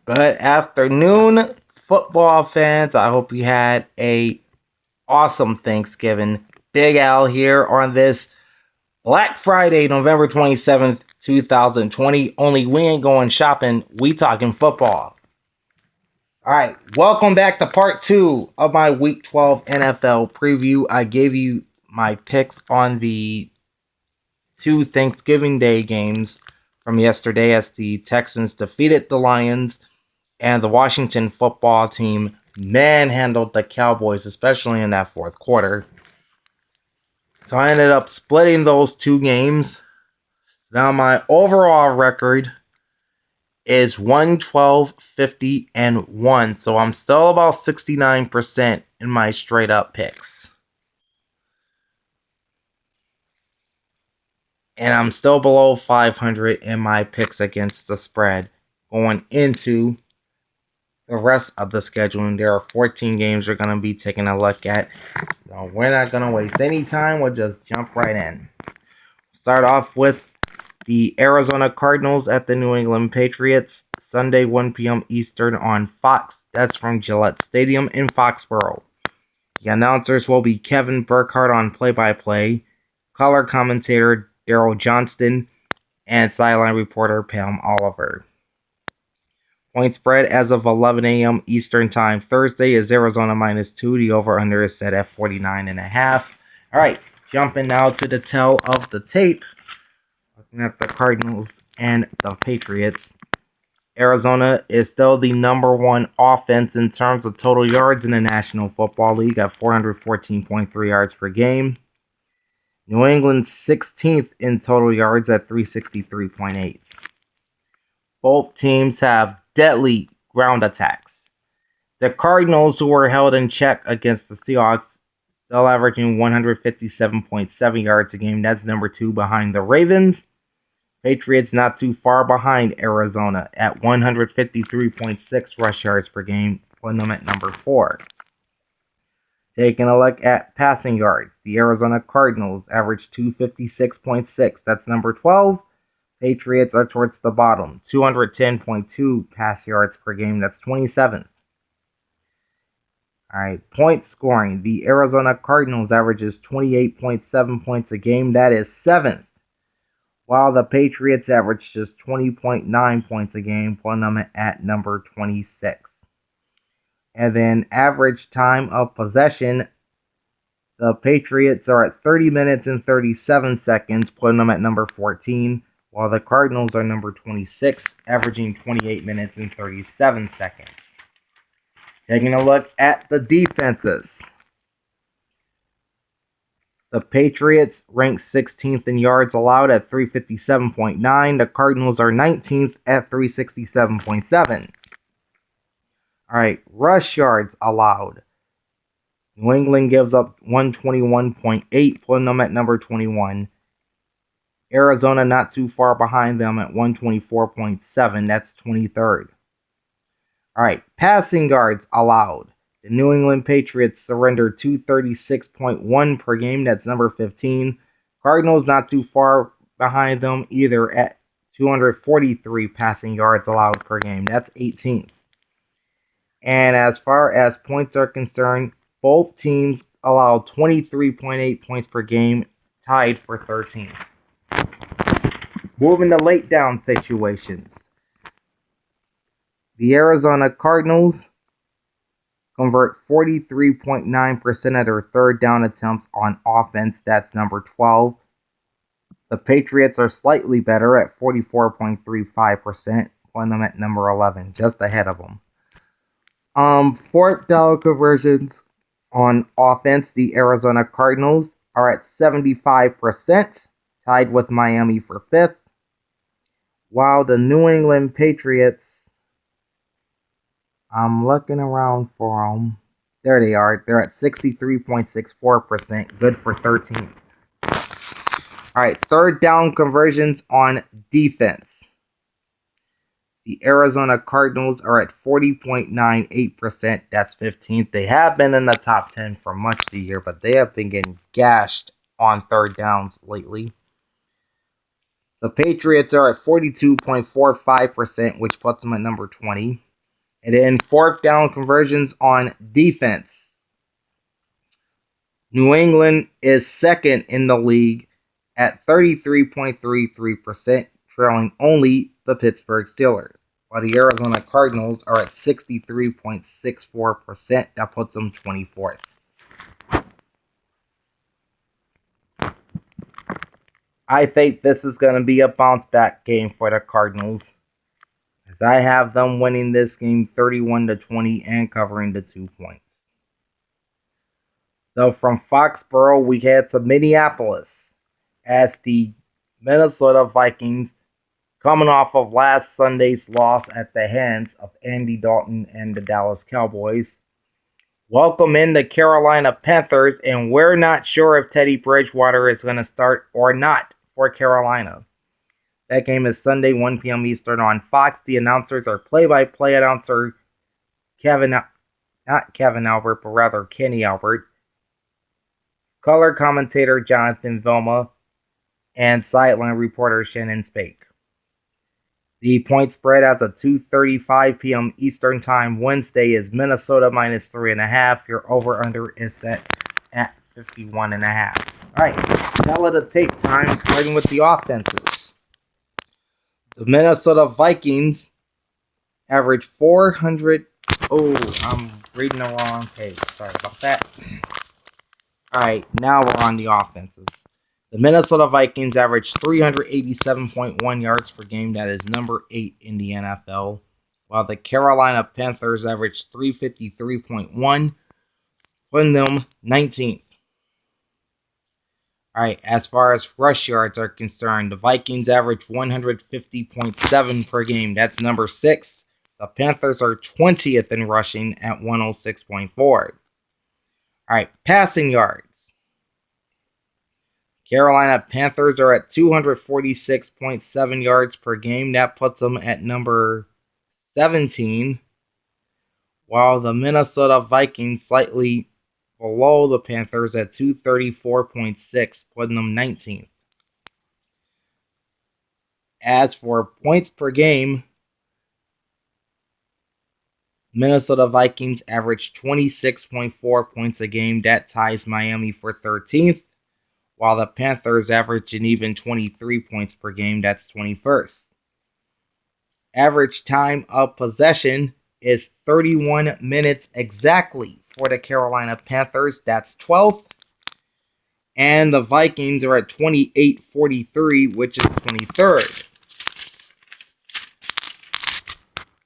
Good afternoon, football fans. I hope you had a awesome Thanksgiving. Big Al here on this Black Friday, November 27th, 2020. Only we ain't going shopping, we talking football. All right, welcome back to part 2 of my Week 12 NFL preview. I gave you my picks on the 2 Thanksgiving Day games from yesterday as the Texans defeated the Lions and the Washington football team manhandled the Cowboys, especially in that fourth quarter. So I ended up splitting those 2 games. Now my overall record is 112-50-1. So I'm still about 69% in my straight up picks. And I'm still below 500 in my picks against the spread going into the rest of the scheduling. There are 14 games we're going to be taking a look at. So we're not going to waste any time. We'll just jump right in. Start off with the Arizona Cardinals at the New England Patriots. Sunday, 1 p.m. Eastern on Fox. That's from Gillette Stadium in Foxborough. The announcers will be Kevin Burkhardt on play-by-play, color commentator Daryl Johnston, and sideline reporter Pam Oliver. Point spread as of 11 a.m. Eastern Time Thursday is Arizona -2. The over-under is set at 49.5. All right, jumping now to the tale of the tape. Looking at the Cardinals and the Patriots. Arizona is still the number 1 offense in terms of total yards in the National Football League at 414.3 yards per game. New England's 16th in total yards at 363.8. Both teams have deadly ground attacks. The Cardinals, who were held in check against the Seahawks, still averaging 157.7 yards a game. That's number 2 behind the Ravens. Patriots not too far behind Arizona at 153.6 rush yards per game, putting them at number 4. Taking a look at passing yards, the Arizona Cardinals average 256.6. That's number 12. Patriots are towards the bottom, 210.2 pass yards per game. That's 27th. All right, point scoring. The Arizona Cardinals averages 28.7 points a game. That is 7th. While the Patriots average just 20.9 points a game, putting them at number 26. And then average time of possession, the Patriots are at 30 minutes and 37 seconds, putting them at number 14, while the Cardinals are number 26, averaging 28 minutes and 37 seconds. Taking a look at the defenses. The Patriots rank 16th in yards allowed at 357.9. The Cardinals are 19th at 367.7. All right, rush yards allowed. New England gives up 121.8, putting them at number 21. Arizona not too far behind them at 124.7. That's 23rd. All right, passing yards allowed. The New England Patriots surrender 236.1 per game. That's number 15. Cardinals not too far behind them either at 243 passing yards allowed per game. That's 18th. And as far as points are concerned, both teams allow 23.8 points per game, tied for 13th. Moving to late down situations. The Arizona Cardinals convert 43.9% of their third down attempts on offense. That's number 12. The Patriots are slightly better at 44.35%, putting them at number 11, just ahead of them. Fourth down conversions on offense, the Arizona Cardinals are at 75%, tied with Miami for 5th, while the New England Patriots, I'm looking around for them. There they are. They're at 63.64%, good for 13th. All right, third down conversions on defense. The Arizona Cardinals are at 40.98%. That's 15th. They have been in the top 10 for much of the year, but they have been getting gashed on third downs lately. The Patriots are at 42.45%, which puts them at number 20. And then fourth down conversions on defense. New England is second in the league at 33.33%, trailing only the Pittsburgh Steelers, while the Arizona Cardinals are at 63.64%. That puts them 24th. I think this is going to be a bounce back game for the Cardinals, as I have them winning this game 31-20 and covering the 2 points. So from Foxborough, we head to Minneapolis as the Minnesota Vikings, coming off of last Sunday's loss at the hands of Andy Dalton and the Dallas Cowboys, welcome in the Carolina Panthers, and we're not sure if Teddy Bridgewater is going to start or not for Carolina. That game is Sunday, 1 p.m. Eastern on Fox. The announcers are play-by-play announcer Kenny Albert, color commentator Jonathan Vilma, and sideline reporter Shannon Spake. The point spread as of 2:35 p.m. Eastern Time Wednesday is Minnesota minus 3.5. Your over-under is set at 51.5. All right, tell it a tape time, starting with the offenses. The Minnesota Vikings average 400. Oh, I'm reading the wrong page. Sorry about that. All right, now we're on the offenses. The Minnesota Vikings average 387.1 yards per game. That is number 8 in the NFL. While the Carolina Panthers average 353.1, putting them 19th. All right, as far as rush yards are concerned, the Vikings average 150.7 per game. That's number 6. The Panthers are 20th in rushing at 106.4. All right, passing yards. Carolina Panthers are at 246.7 yards per game. That puts them at number 17. While the Minnesota Vikings slightly below the Panthers at 234.6, putting them 19th. As for points per game, Minnesota Vikings average 26.4 points a game. That ties Miami for 13th. While the Panthers average an even 23 points per game. That's 21st. Average time of possession is 31 minutes exactly for the Carolina Panthers. That's 12th. And the Vikings are at 28:43, which is 23rd.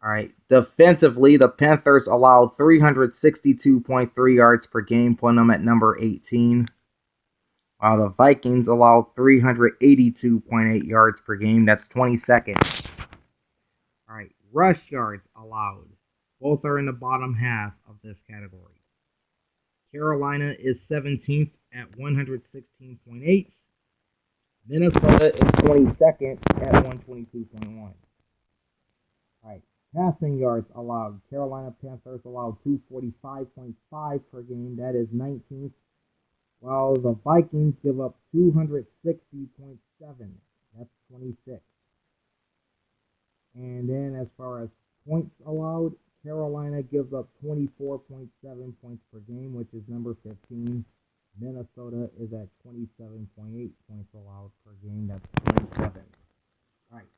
All right. Defensively, the Panthers allowed 362.3 yards per game, putting them at number 18. While the Vikings allowed 382.8 yards per game. That's 22nd. All right. Rush yards allowed. Both are in the bottom half of this category. Carolina is 17th at 116.8. Minnesota is 22nd at 122.1. All right. Passing yards allowed. Carolina Panthers allowed 245.5 per game. That is 19th. While the Vikings give up 260.7. That's 26th. And then as far as points allowed, Carolina gives up 24.7 points per game, which is number 15. Minnesota is at 27.8 points allowed per game. That's 27. All right.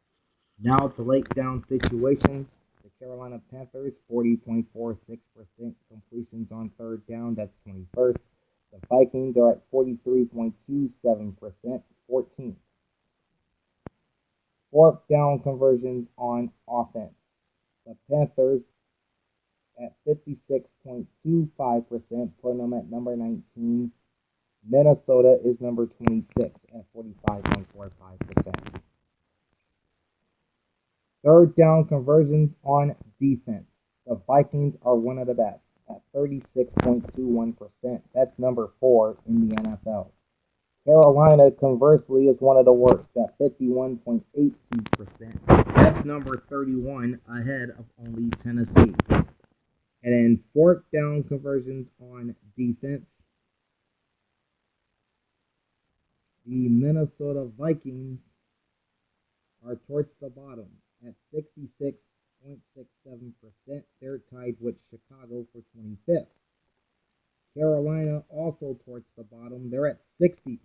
Now to late down situations. The Carolina Panthers, 40.46% completions on third down. That's 21st. The Vikings are at 43.27%, 14th. Fourth down conversions on offense. The Panthers at 56.25%, putting them at number 19. Minnesota is number 26 at 45.45%. Third down conversions on defense. The Vikings are one of the best at 36.21%. That's number 4 in the NFL. Carolina, conversely, is one of the worst at 51.82%. That's number 31, ahead of only Tennessee. And then fourth down conversions on defense. The Minnesota Vikings are towards the bottom at 0.67%. They're tied with Chicago for 25th. Carolina also towards the bottom. They're at 60%,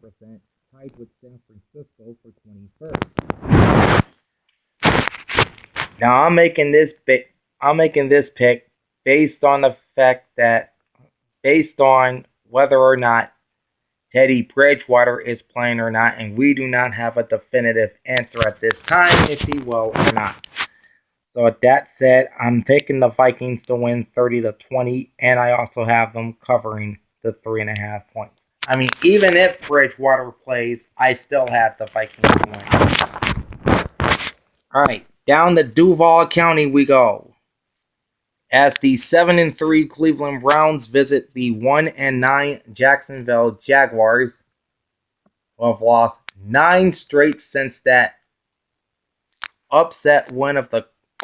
tied with San Francisco for 21st. Now I'm making this pick based on the fact that based on whether or not Teddy Bridgewater is playing or not, and we do not have a definitive answer at this time if he will or not. So with that said, I'm taking the Vikings to win 30-20, and I also have them covering the 3.5 points. I mean, even if Bridgewater plays, I still have the Vikings to win. All right, down to Duval County we go. As the 7-3 Cleveland Browns visit the 1-9 Jacksonville Jaguars, who have lost 9 straight since that upset win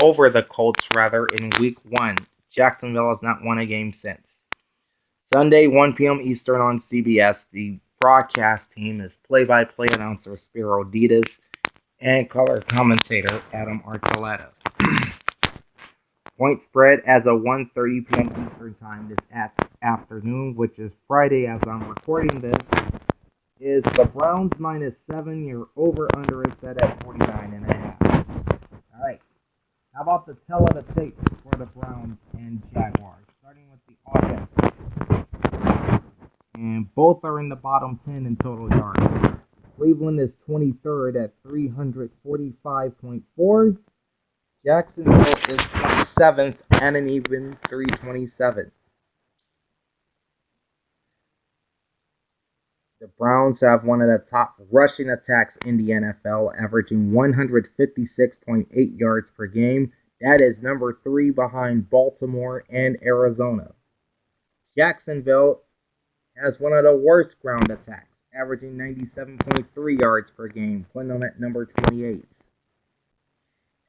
over the Colts in Week 1. Jacksonville has not won a game since. Sunday, 1 p.m. Eastern on CBS. The broadcast team is play-by-play announcer Spiro Dedes and color commentator Adam Archuleta. Point spread as of 1:30 p.m. Eastern Time this afternoon, which is Friday as I'm recording this, is the Browns -7. Your over-under is set at 49.5. All right. How about the tell of the tape for the Browns and Jaguars? Starting with the offense. And both are in the bottom 10 in total yards. Cleveland is 23rd at 345.4. Jacksonville is 27th and an even 327. The Browns have one of the top rushing attacks in the NFL, averaging 156.8 yards per game. That is number 3 behind Baltimore and Arizona. Jacksonville has one of the worst ground attacks, averaging 97.3 yards per game, putting them at number 28.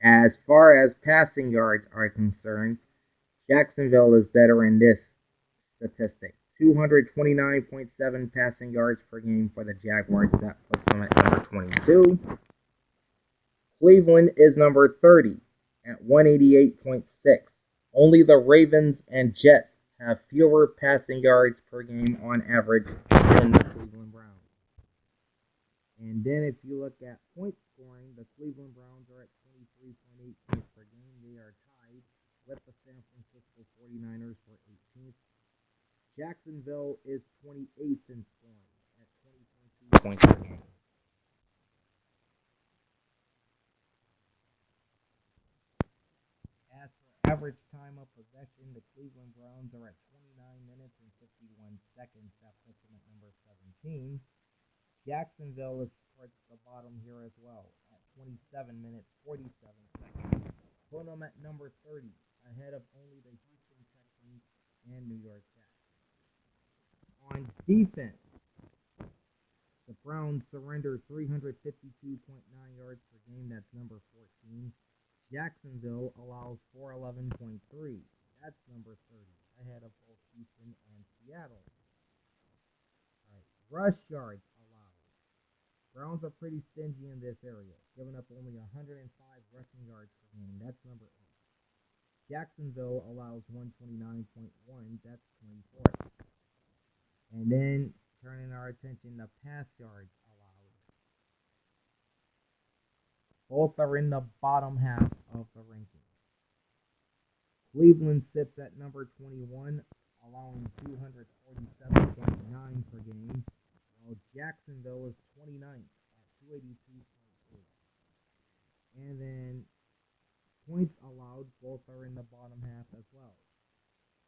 As far as passing yards are concerned, Jacksonville is better in this statistic. 229.7 passing yards per game for the Jaguars. That puts them at number 22. Cleveland is number 30 at 188.6. Only the Ravens and Jets have fewer passing yards per game on average than the Cleveland Browns. And then if you look at point scoring, the Cleveland Browns are at 23.8 points per game. They are tied with the San Francisco 49ers for 18th. Jacksonville is 28th in scoring at 20.2 points per game. As for average time of possession, the Cleveland Browns are at 29 minutes and 51 seconds. That puts them at number 17. Jacksonville is towards the bottom here as well at 27 minutes, 47 seconds. Put them at number 30, ahead of only the Houston Texans and New York Jets. On defense, the Browns surrender 352.9 yards per game. That's number 14. Jacksonville allows 411.3. That's number 30, ahead of both Houston and Seattle. All right, rush yards allowed. Browns are pretty stingy in this area, giving up only 105 rushing yards per game. That's number 8. Jacksonville allows 129.1. That's 24th. And then turning our attention to pass yards allowed. Both are in the bottom half of the rankings. Cleveland sits at number 21, allowing 247.9 per game, while Jacksonville is 29th at 282.8. And then points allowed, both are in the bottom half as well.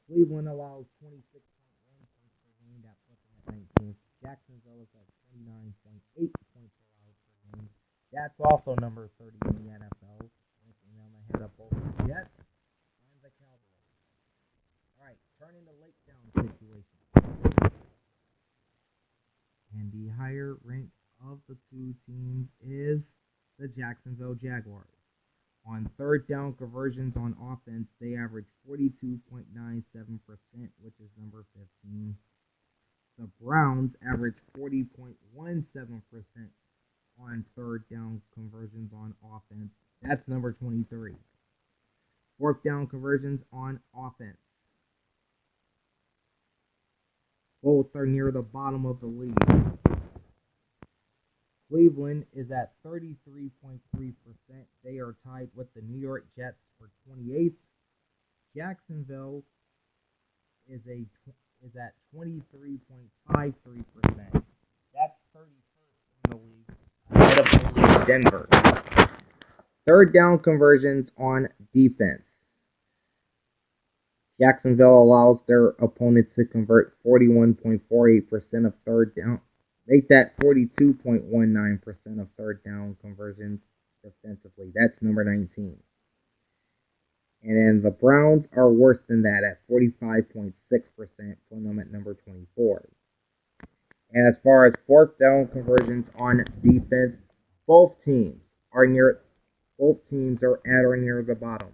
Cleveland allows 26.1 points per game, that puts them at 19th. Jacksonville is at 29.8 points allowed per game. That's also number 30 in the NFL, ranking them ahead of both the Jets and the Cowboys. All right, turning to late down situation. And the higher rank of the two teams is the Jacksonville Jaguars. On third down conversions on offense, they average 42.97%, which is number 15. The Browns average 40.17% on third down conversions on offense. That's number 23. Fourth down conversions on offense. Both are near the bottom of the league. Cleveland is at 33.3%. They are tied with the New York Jets for 28th. Jacksonville is at 23.53%. That's 31st in the league, ahead of only Denver. Third down conversions on defense. Jacksonville allows their opponents to convert 41.48% of third down. Make that 42.19% of third down conversions defensively. That's number 19. And then the Browns are worse than that at 45.6%, putting them at number 24. And as far as fourth down conversions on defense, both teams are at or near the bottom.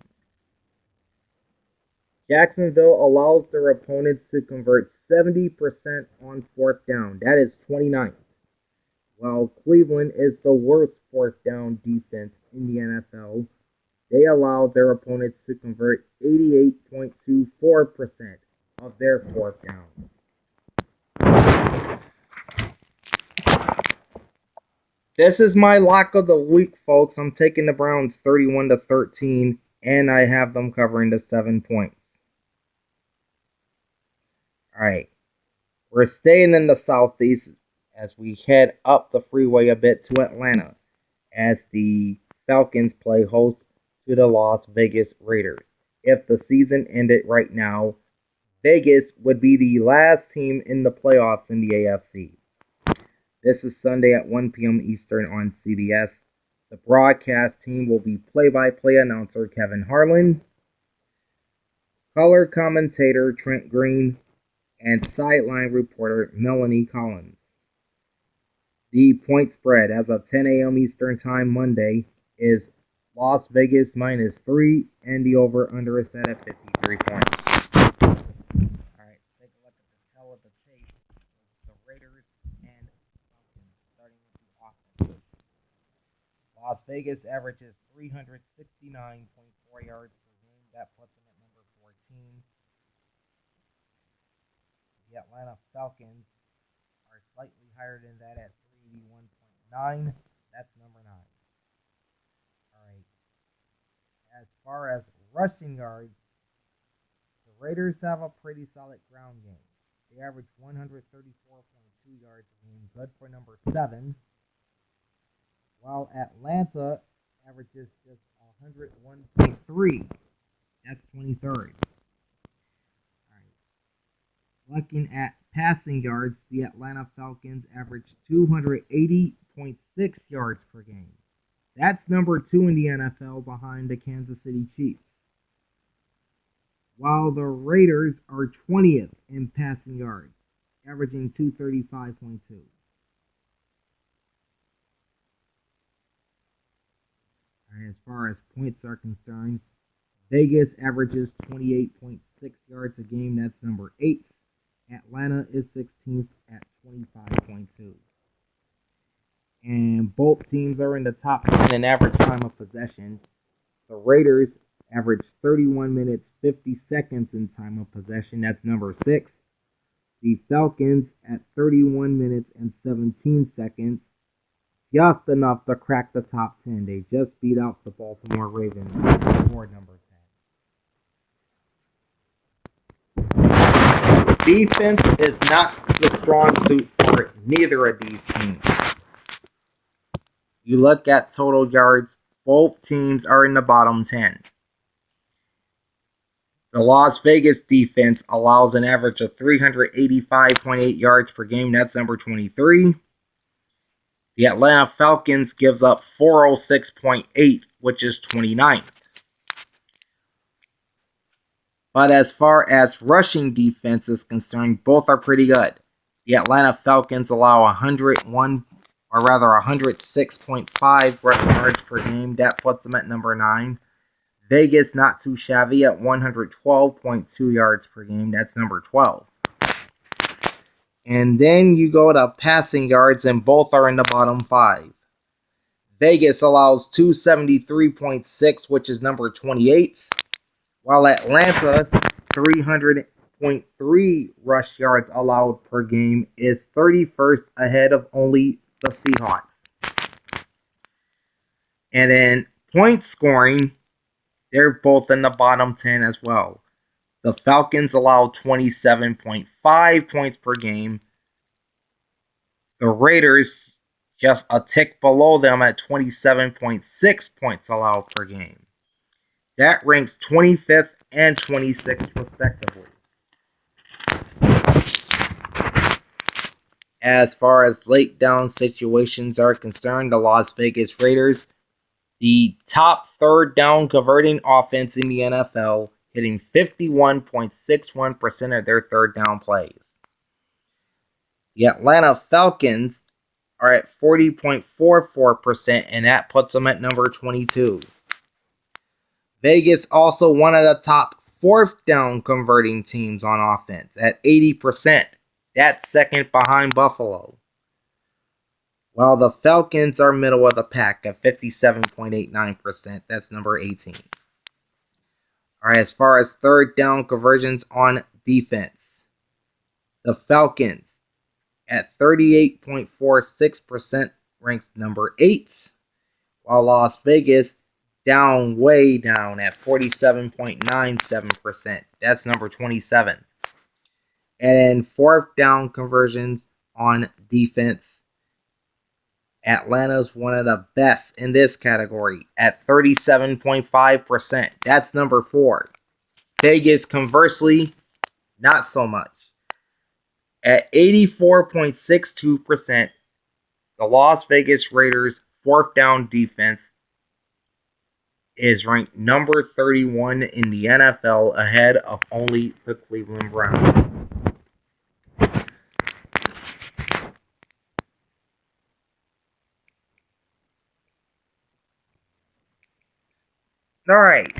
Jacksonville allows their opponents to convert 70% on fourth down. That is 29th. While Cleveland is the worst fourth down defense in the NFL, they allow their opponents to convert 88.24% of their fourth downs. This is my lock of the week, folks. I'm taking the Browns 31-13, and I have them covering the 7 points. Alright, we're staying in the Southeast as we head up the freeway a bit to Atlanta as the Falcons play host to the Las Vegas Raiders. If the season ended right now, Vegas would be the last team in the playoffs in the AFC. This is Sunday at 1 p.m. Eastern on CBS. The broadcast team will be play-by-play announcer Kevin Harlan, color commentator Trent Green, and sideline reporter Melanie Collins. The point spread as of 10 a.m. Eastern Time Monday is Las Vegas -3, and the over-under is set at 53 points. Alright, take a look at the tail of the tape. The Raiders and Falcons, starting with the offense. Las Vegas averages 369.4 yards per game. That puts them at number 14. The Atlanta Falcons are slightly higher than that at 381.9. That's number 9. Alright. As far as rushing yards, the Raiders have a pretty solid ground game. They average 134.2 yards a game, good for number 7. While Atlanta averages just 101.3. That's 23rd. Looking at passing yards, the Atlanta Falcons average 280.6 yards per game. That's number 2 in the NFL behind the Kansas City Chiefs. While the Raiders are 20th in passing yards, averaging 235.2. As far as points are concerned, Vegas averages 28.6 yards a game. That's number 8. Atlanta is 16th at 25.2. And both teams are in the top 10 in average time of possession. The Raiders average 31 minutes, 50 seconds in time of possession. That's number 6. The Falcons at 31 minutes and 17 seconds. Just enough to crack the top 10. They just beat out the Baltimore Ravens for number 10. Defense is not the strong suit for neither of these teams. You look at total yards, both teams are in the bottom 10. The Las Vegas defense allows an average of 385.8 yards per game. That's number 23. The Atlanta Falcons gives up 406.8, which is 29th. But as far as rushing defense is concerned, both are pretty good. The Atlanta Falcons allow 106.5 rushing yards per game. That puts them at number 9. Vegas not too shabby at 112.2 yards per game. That's number 12. And then you go to passing yards, and both are in the bottom 5. Vegas allows 273.6, which is number 28. while Atlanta 300.3 rush yards allowed per game is 31st ahead of only the Seahawks. And then point scoring, they're both in the bottom 10 as well. The Falcons allow 27.5 points per game. The Raiders just a tick below them at 27.6 points allowed per game. That ranks 25th and 26th respectively. As far as late down situations are concerned, the Las Vegas Raiders, the top third down converting offense in the NFL, hitting 51.61% of their third down plays. The Atlanta Falcons are at 40.44%, and that puts them at number 22. Vegas also one of the top fourth down converting teams on offense at 80%. That's second behind Buffalo. While the Falcons are middle of the pack at 57.89%. That's number 18. All right, as far as third down conversions on defense, the Falcons at 38.46% ranks number 8, while Las Vegas way down at 47.97%. That's number 27. And then fourth down conversions on defense, Atlanta's one of the best in this category at 37.5%. That's number 4. Vegas, conversely, not so much. At 84.62%, the Las Vegas Raiders' fourth down defense is ranked number 31 in the NFL, ahead of only the Cleveland Browns. All right.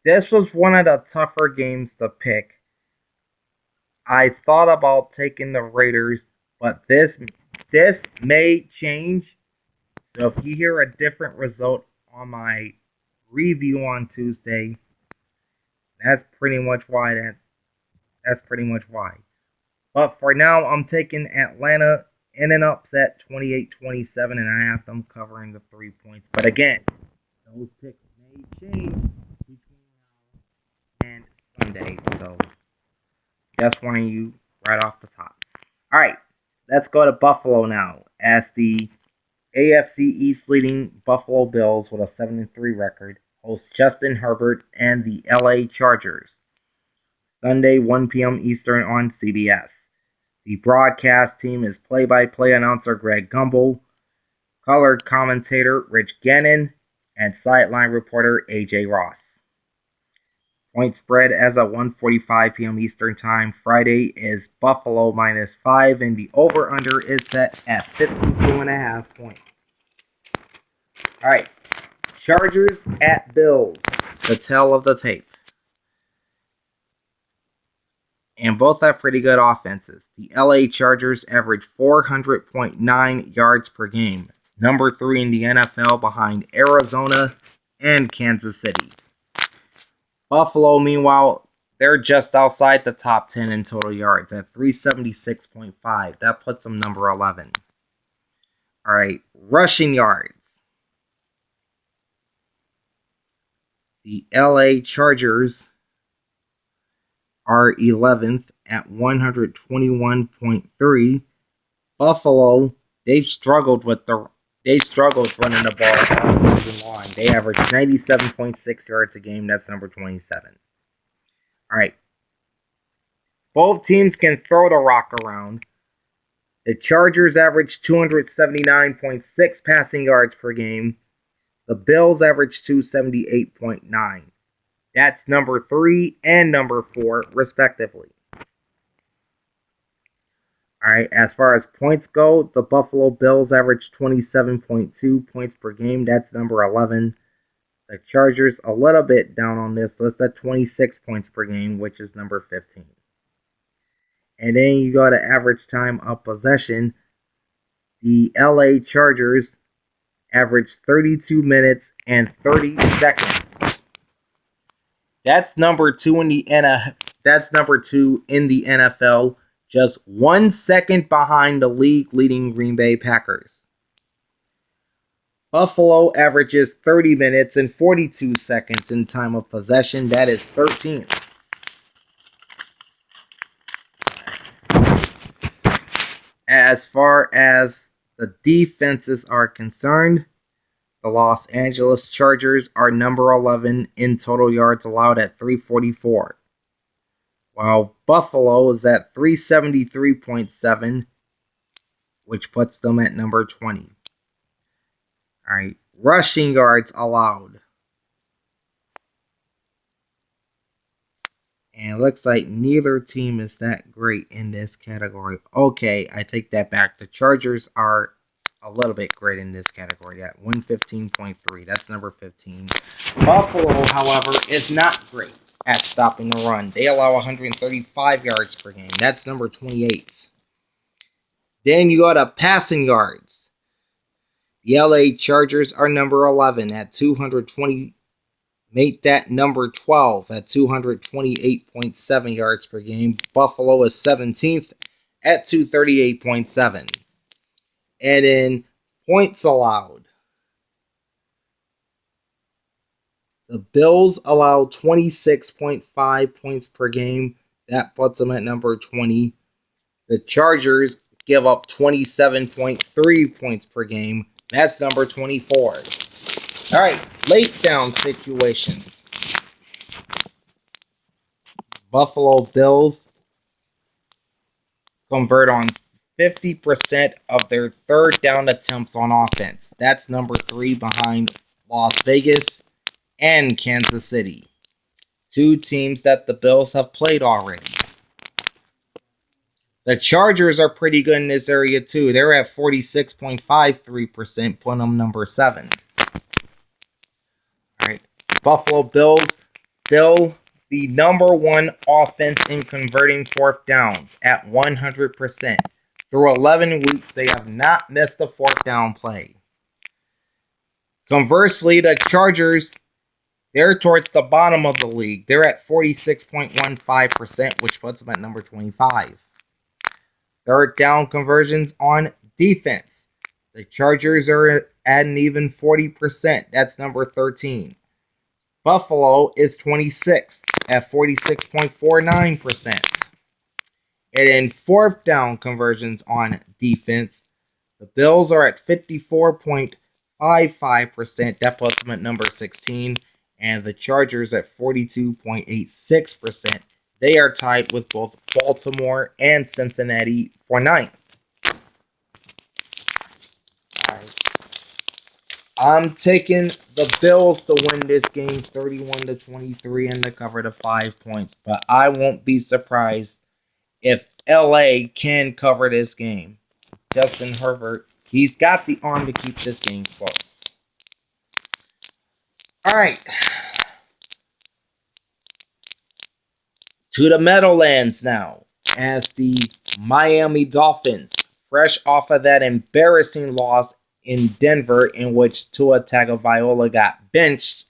This was one of the tougher games to pick. I thought about taking the Raiders, but this may change. So if you hear a different result on my review on Tuesday, that's pretty much why. But for now, I'm taking Atlanta in an upset, 28-27, and I have them covering the 3 points. But again, those picks may change between now and Sunday. So just warning you right off the top. All right, let's go to Buffalo now, as the AFC East leading Buffalo Bills with a 7-3 record host Justin Herbert and the LA Chargers. Sunday, 1 p.m. Eastern on CBS. The broadcast team is play-by-play announcer Greg Gumbel, color commentator Rich Gannon, and sideline reporter AJ Ross. Point spread as of 1:45 p.m. Eastern Time Friday is Buffalo -5, and the over-under is set at 52.5 points. All right, Chargers at Bills, the tale of the tape. And both have pretty good offenses. The LA Chargers average 400.9 yards per game, number 3 in the NFL behind Arizona and Kansas City. Buffalo, meanwhile, they're just outside the top 10 in total yards at 376.5. That puts them number 11. All right, rushing yards. The LA Chargers are 11th at 121.3. Buffalo, they struggled running the ball all season long. They average 97.6 yards a game. That's number 27. All right. Both teams can throw the rock around. The Chargers average 279.6 passing yards per game. The Bills average 278.9. That's number 3 and number 4, respectively. All right, as far as points go, the Buffalo Bills average 27.2 points per game. That's number 11. The Chargers a little bit down on this list at 26 points per game, which is number 15. And then you go to average time of possession. The LA Chargers average 32 minutes and 30 seconds That's number 2 in the NFL, just 1 second behind the league leading Green Bay Packers. Buffalo averages 30 minutes and 42 seconds in time of possession. That is 13th. As far as the defenses are concerned, the Los Angeles Chargers are number 11 in total yards allowed at 344, while Buffalo is at 373.7, which puts them at number 20. All right, rushing yards allowed. And it looks like neither team is that great in this category. Okay, I take that back. The Chargers are a little bit great in this category at 115.3. That's number 15. Buffalo, however, is not great at stopping the run. They allow 135 yards per game. That's number 28. Then you go to passing yards. The LA Chargers are number 11 at 220. Make that number 12 at 228.7 yards per game. Buffalo is 17th at 238.7. And in points allowed, the Bills allow 26.5 points per game. That puts them at number 20. The Chargers give up 27.3 points per game. That's number 24. All right, late down situations. Buffalo Bills convert on 50% of their third down attempts on offense. That's number 3 behind Las Vegas and Kansas City. 2 teams that the Bills have played already. The Chargers are pretty good in this area too. They're at 46.53%, putting them number 7. Alright, Buffalo Bills still the number 1 offense in converting fourth downs at 100%. Through 11 weeks, they have not missed a fourth down play. Conversely, the Chargers, they're towards the bottom of the league. They're at 46.15%, which puts them at number 25. Third down conversions on defense. The Chargers are at an even 40%. That's number 13. Buffalo is 26th at 46.49%. And in fourth down conversions on defense, the Bills are at 54.55%. That puts them at number 16. And the Chargers at 42.86%. They are tied with both Baltimore and Cincinnati for 9th. I'm taking the Bills to win this game 31-23 and to cover the 5 points. But I won't be surprised if LA can cover this game. Justin Herbert, he's got the arm to keep this game close. All right. To the Meadowlands now, as the Miami Dolphins, fresh off of that embarrassing loss in Denver in which Tua Tagovailoa got benched,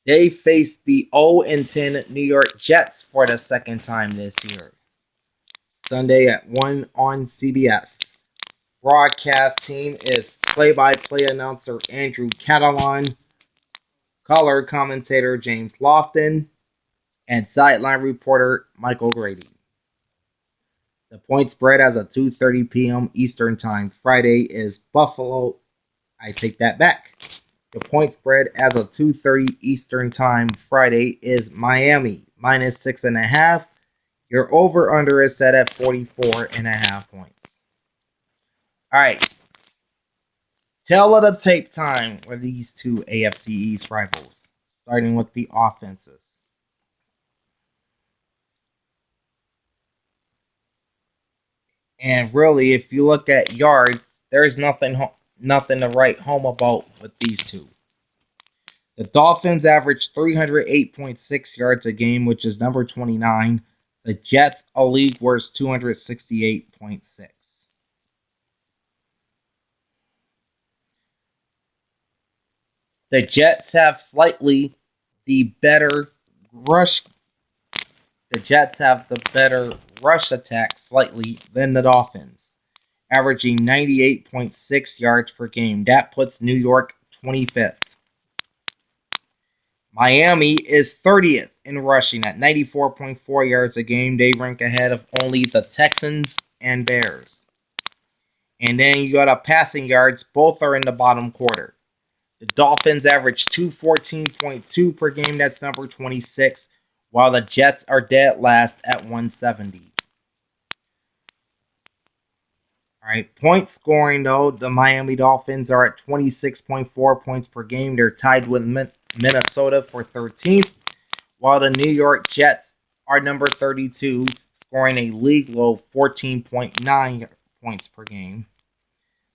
they faced the 0-10 New York Jets for the second time this year. Sunday at 1 on CBS. Broadcast team is play-by-play announcer Andrew Catalon, color commentator James Lofton, and sideline reporter Michael Grady. The point spread as of 2:30 p.m. Eastern Time Friday is Buffalo. I take that back. The point spread as of 2:30 Eastern Time Friday is Miami minus 6.5. Your over/under is set at 44.5 points. All right. Tell of the tape time for these two AFC East rivals, starting with the offenses. And really, if you look at yards, there's nothing to write home about with these two. The Dolphins average 308.6 yards a game, which is number 29. The Jets, a league worst, 268.6. The Jets have slightly the better rush. The Jets have the better rush attack slightly than the Dolphins, averaging 98.6 yards per game. That puts New York 25th. Miami is 30th in rushing at 94.4 yards a game. They rank ahead of only the Texans and Bears. And then you got passing yards. Both are in the bottom quarter. The Dolphins average 214.2 per game. That's number 26. While the Jets are dead last at 170. All right, point scoring, though, the Miami Dolphins are at 26.4 points per game. They're tied with Minnesota for 13th, while the New York Jets are number 32, scoring a league low 14.9 points per game.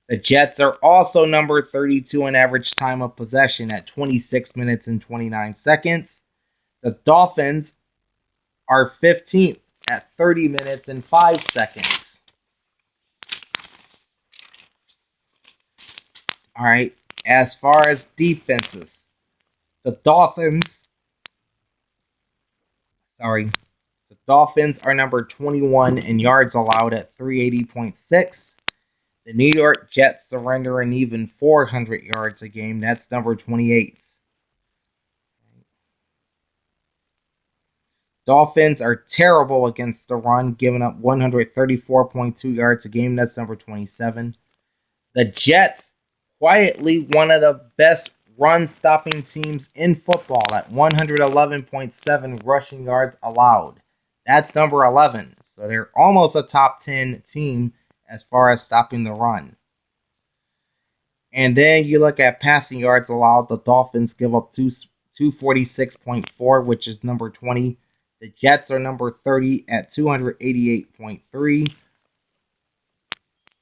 The Jets are also number 32 in average time of possession at 26 minutes and 29 seconds. The Dolphins are 15th at 30 minutes and 5 seconds. All right, as far as defenses, the Dolphins are number 21 in yards allowed at 380.6. The New York Jets surrender an even 400 yards a game. That's number 28. Dolphins are terrible against the run, giving up 134.2 yards a game. That's number 27. The Jets, quietly one of the best run-stopping teams in football at 111.7 rushing yards allowed. That's number 11. So they're almost a top 10 team as far as stopping the run. And then you look at passing yards allowed. The Dolphins give up 246.4, which is number 20. The Jets are number 30 at 288.3.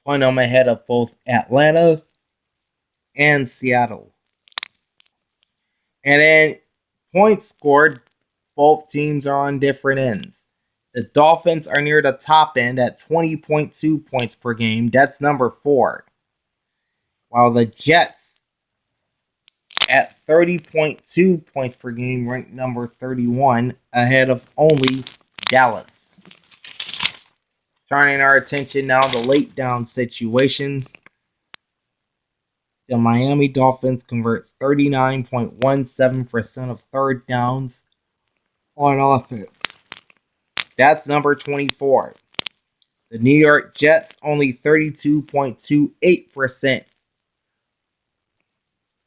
One them ahead of both Atlanta and Seattle. And then points scored, both teams are on different ends. The Dolphins are near the top end at 20.2 points per game. That's number 4. While the Jets at 30.2 points per game ranked number 31, ahead of only Dallas. Turning our attention now to late down situations. The Miami Dolphins convert 39.17% of third downs on offense. That's number 24. The New York Jets only 32.28%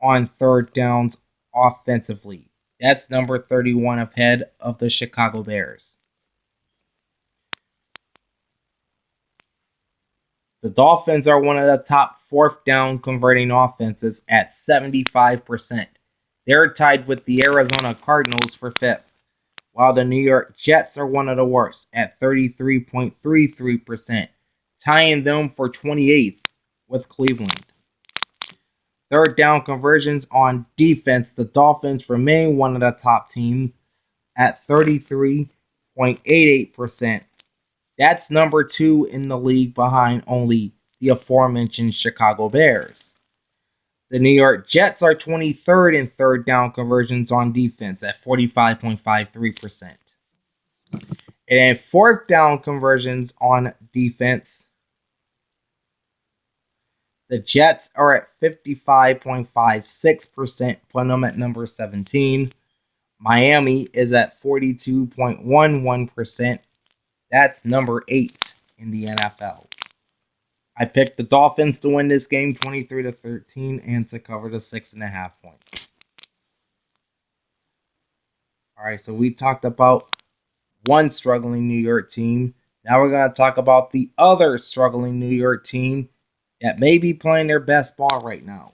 on third downs offensively. That's number 31 ahead of the Chicago Bears. The Dolphins are one of the top fourth down converting offenses at 75%. They're tied with the Arizona Cardinals for 5th, while the New York Jets are one of the worst at 33.33%, tying them for 28th with Cleveland. Third down conversions on defense, the Dolphins remain one of the top teams at 33.88%. That's number 2 in the league behind only the aforementioned Chicago Bears. The New York Jets are 23rd in third down conversions on defense at 45.53%. And fourth down conversions on defense, the Jets are at 55.56%, putting them at number 17. Miami is at 42.11%. That's number 8 in the NFL. I picked the Dolphins to win this game 23-13 and to cover the 6.5 points. All right, so we talked about one struggling New York team. Now we're going to talk about the other struggling New York team that may be playing their best ball right now.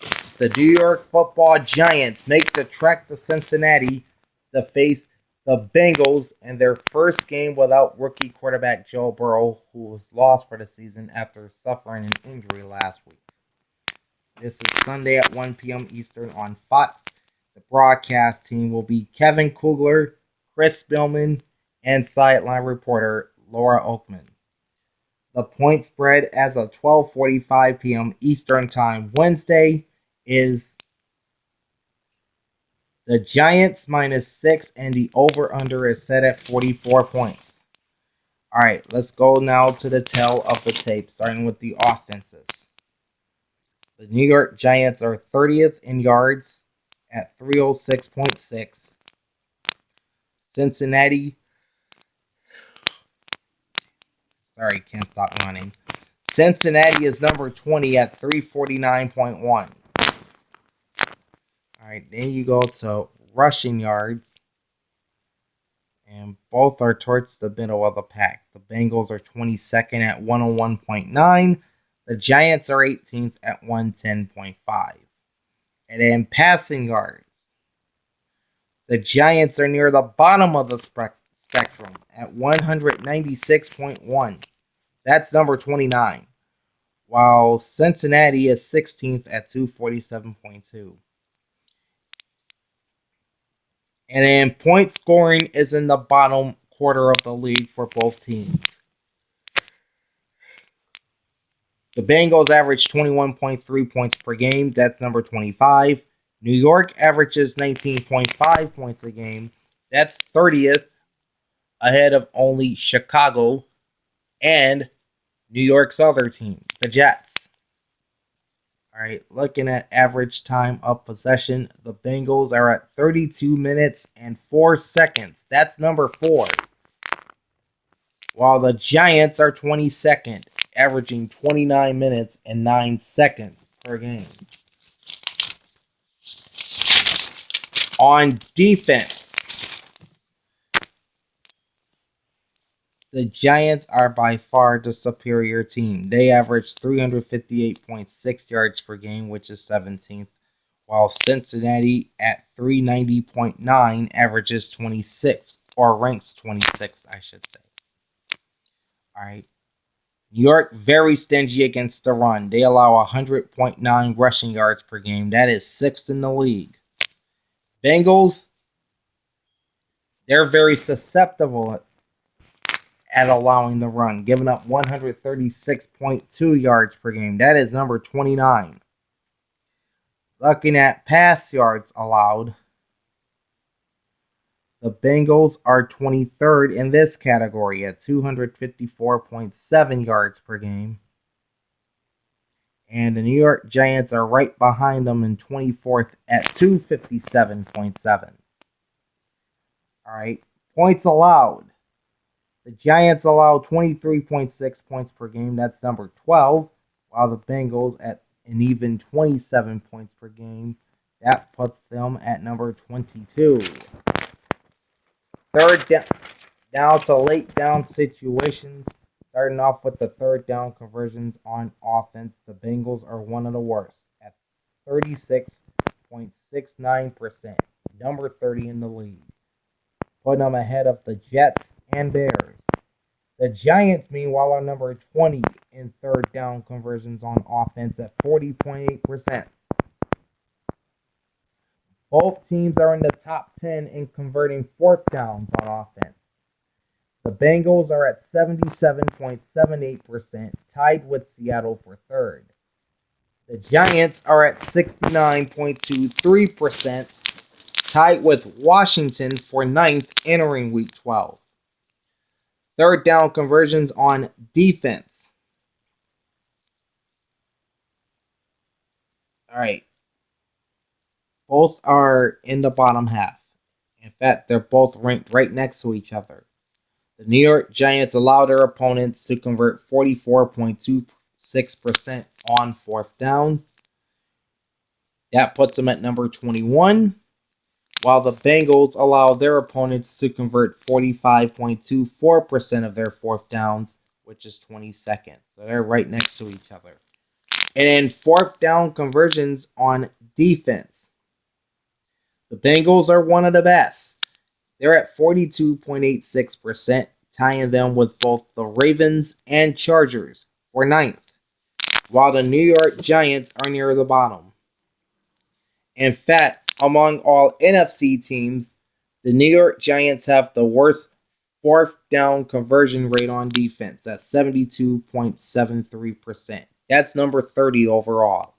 It's the New York Football Giants make the trek to Cincinnati to face the Bengals in their first game without rookie quarterback Joe Burrow, who was lost for the season after suffering an injury last week. This is Sunday at 1 p.m. Eastern on Fox. The broadcast team will be Kevin Kugler, Chris Billman, and sideline reporter Laura Oakman. The point spread as of 12:45 p.m. Eastern Time Wednesday is The Giants -6, and the over-under is set at 44 points. All right, let's go now to the tail of the tape, starting with the offenses. The New York Giants are 30th in yards at 306.6. Cincinnati, sorry, can't stop running. Cincinnati is number 20 at 349.1. All right, then you go to rushing yards, and both are towards the middle of the pack. The Bengals are 22nd at 101.9. The Giants are 18th at 110.5. And then passing yards, the Giants are near the bottom of the spectrum at 196.1. That's number 29. While Cincinnati is 16th at 247.2. And then point scoring is in the bottom quarter of the league for both teams. The Bengals average 21.3 points per game. That's number 25. New York averages 19.5 points a game. That's 30th, ahead of only Chicago and New York's other team, the Jets. All right, looking at average time of possession, the Bengals are at 32 minutes and 4 seconds. That's number 4. While the Giants are 22nd, averaging 29 minutes and 9 seconds per game. On defense, the Giants are by far the superior team. They average 358.6 yards per game, which is 17th, while Cincinnati at 390.9 averages 26, or ranks 26th, I should say. All right. New York, very stingy against the run. They allow 100.9 rushing yards per game. That is 6th in the league. Bengals, they're very susceptible at allowing the run, giving up 136.2 yards per game. That is number 29. Looking at pass yards allowed, the Bengals are 23rd in this category at 254.7 yards per game. And the New York Giants are right behind them in 24th at 257.7. All right, points allowed. The Giants allow 23.6 points per game. That's number 12, while the Bengals at an even 27 points per game. That puts them at number 22. Third down to late down situations. Starting off with the third down conversions on offense, the Bengals are one of the worst at 36.69%, number 30 in the league, putting them ahead of the Jets and Bears. The Giants, meanwhile, are number 20 in third down conversions on offense at 40.8%. Both teams are in the top 10 in converting fourth downs on offense. The Bengals are at 77.78%, tied with Seattle for third. The Giants are at 69.23%, tied with Washington for ninth entering Week 12. Third down conversions on defense. All right. Both are in the bottom half. In fact, they're both ranked right next to each other. The New York Giants allow their opponents to convert 44.26% on fourth downs. That puts them at number 21, while the Bengals allow their opponents to convert 45.24% of their fourth downs, which is 22nd. So they're right next to each other. And then fourth down conversions on defense. The Bengals are one of the best. They're at 42.86%, tying them with both the Ravens and Chargers for ninth, while the New York Giants are near the bottom. In fact, among all NFC teams, the New York Giants have the worst fourth down conversion rate on defense at 72.73%. That's number 30 overall.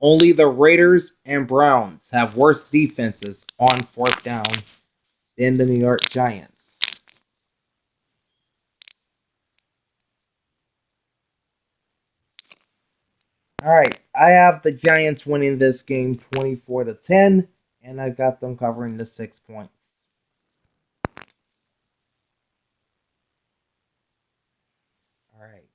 Only the Raiders and Browns have worse defenses on fourth down than the New York Giants. All right, I have the Giants winning this game 24-10, and I got them covering the 6 points. All right.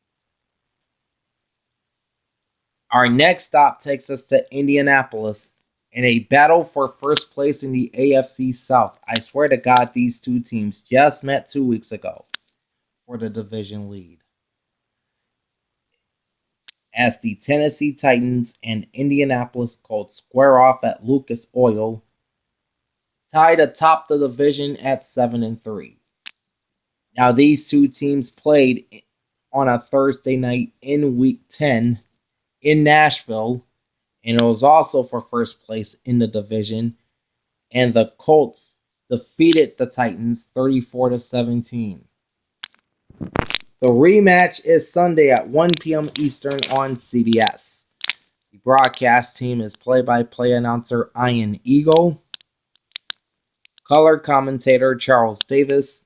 Our next stop takes us to Indianapolis in a battle for first place in the AFC South. I swear to God, these two teams just met 2 weeks ago for the division lead. As the Tennessee Titans and Indianapolis Colts square off at Lucas Oil, tied atop the division at 7-3. Now, these two teams played on a Thursday night in Week 10 in Nashville, and it was also for first place in the division. And the Colts defeated the Titans 34-17. The rematch is Sunday at 1 p.m. Eastern on CBS. The broadcast team is play-by-play announcer Ian Eagle, color commentator Charles Davis,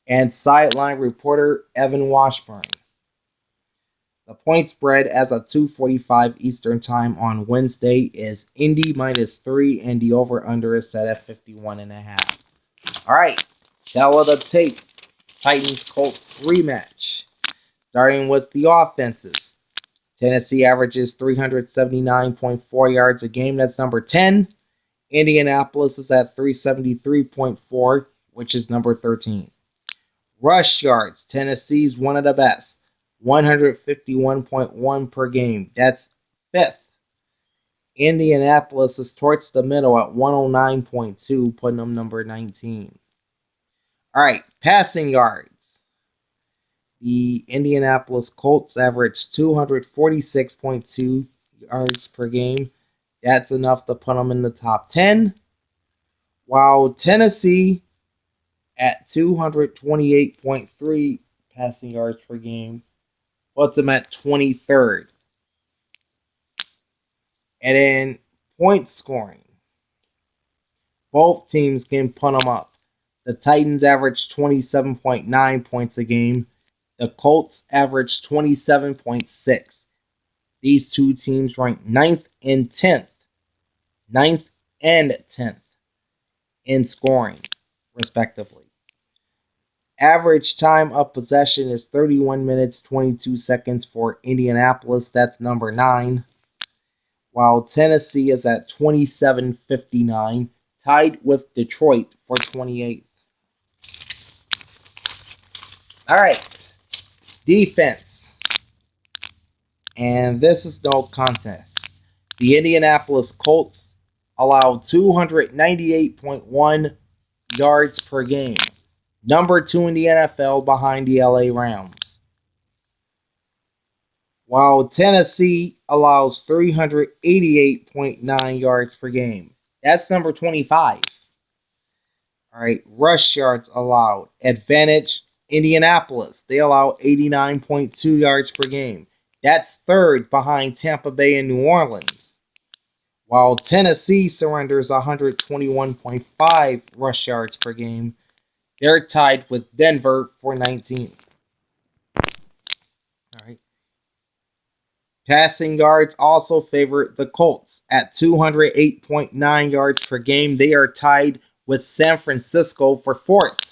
and sideline reporter Evan Washburn. The point spread as of 2:45 Eastern Time on Wednesday is Indy -3, and the over-under is set at 51.5. All right, tell of the tape. Titans-Colts rematch. Starting with the offenses. Tennessee averages 379.4 yards a game. That's number 10. Indianapolis is at 373.4, which is number 13. Rush yards. Tennessee's one of the best. 151.1 per game. That's 5th. Indianapolis is towards the middle at 109.2, putting them number 19. All right, passing yards. The Indianapolis Colts average 246.2 yards per game. That's enough to put them in the top 10. While Tennessee at 228.3 passing yards per game puts them at 23rd. And in point scoring, both teams can put them up. The Titans average 27.9 points a game. The Colts average 27.6. These two teams rank 9th and 10th. 9th and 10th in scoring, respectively. Average time of possession is 31 minutes, 22 seconds for Indianapolis. That's number 9. While Tennessee is at 27:59, tied with Detroit for 28th. All right, defense. And this is no contest. The Indianapolis Colts allowed 298.1 yards per game. Number 2 in the NFL behind the LA Rams. While Tennessee allows 388.9 yards per game. That's number 25. All right, rush yards allowed. Advantage Indianapolis. They allow 89.2 yards per game. That's 3rd behind Tampa Bay and New Orleans. While Tennessee surrenders 121.5 rush yards per game, they're tied with Denver for 19th. All right. Passing yards also favor the Colts at 208.9 yards per game. They are tied with San Francisco for 4th.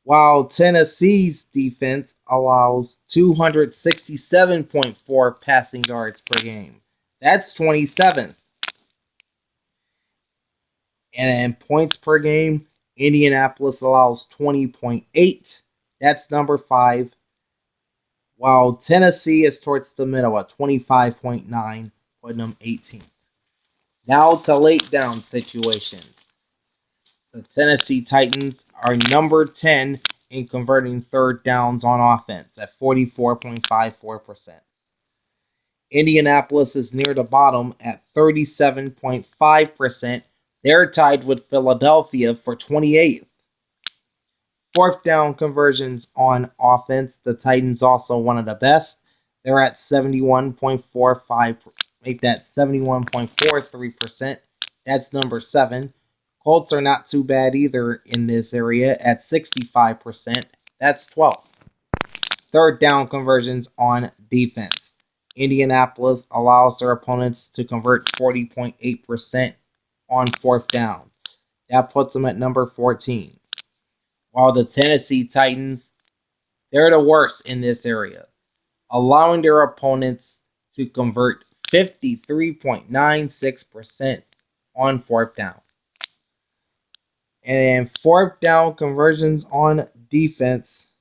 While Tennessee's defense allows 267.4 passing yards per game. That's 27th. And in points per game, Indianapolis allows 20.8. That's number 5. While Tennessee is towards the middle at 25.9, putting them 18th. Now to late down situations. The Tennessee Titans are number 10 in converting third downs on offense at 44.54%. Indianapolis is near the bottom at 37.5%. They're tied with Philadelphia for 28th. Fourth down conversions on offense, the Titans also one of the best. They're at 71.45. Make that 71.43%. That's number 7. Colts are not too bad either in this area at 65%. That's 12. Third down conversions on defense. Indianapolis allows their opponents to convert 40.8% on fourth down. That puts them at number 14. While the Tennessee Titans, they're the worst in this area, allowing their opponents to convert 53.96% on fourth down. And in fourth down conversions on defense,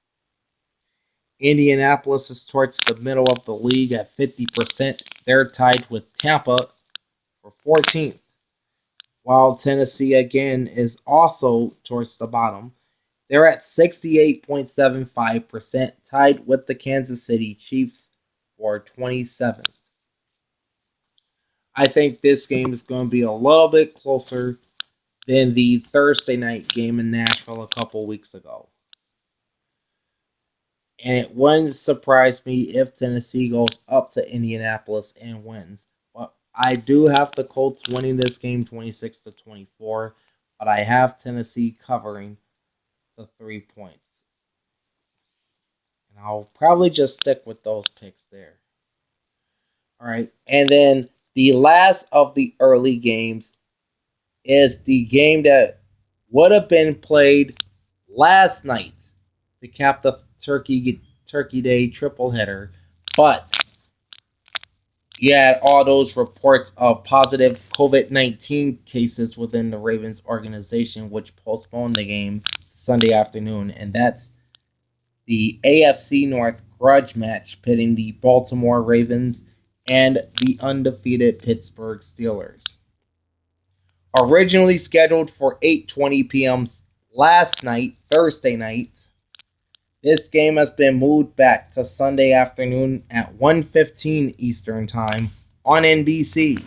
Indianapolis is towards the middle of the league at 50%. They're tied with Tampa for 14th. While Tennessee, again, is also towards the bottom. They're at 68.75%, tied with the Kansas City Chiefs for 27th. I think this game is going to be a little bit closer than the Thursday night game in Nashville a couple weeks ago. And it wouldn't surprise me if Tennessee goes up to Indianapolis and wins. But I do have the Colts winning this game 26-24, but I have Tennessee covering the 3 points. And I'll probably just stick with those picks there. All right, and then the last of the early games is the game that would have been played last night to cap the Turkey Day tripleheader, but you had all those reports of positive COVID-19 cases within the Ravens organization, which postponed the game to Sunday afternoon, and that's the AFC North grudge match pitting the Baltimore Ravens and the undefeated Pittsburgh Steelers. Originally scheduled for 8:20 p.m. last night, Thursday night, this game has been moved back to Sunday afternoon at 1:15 Eastern Time on NBC.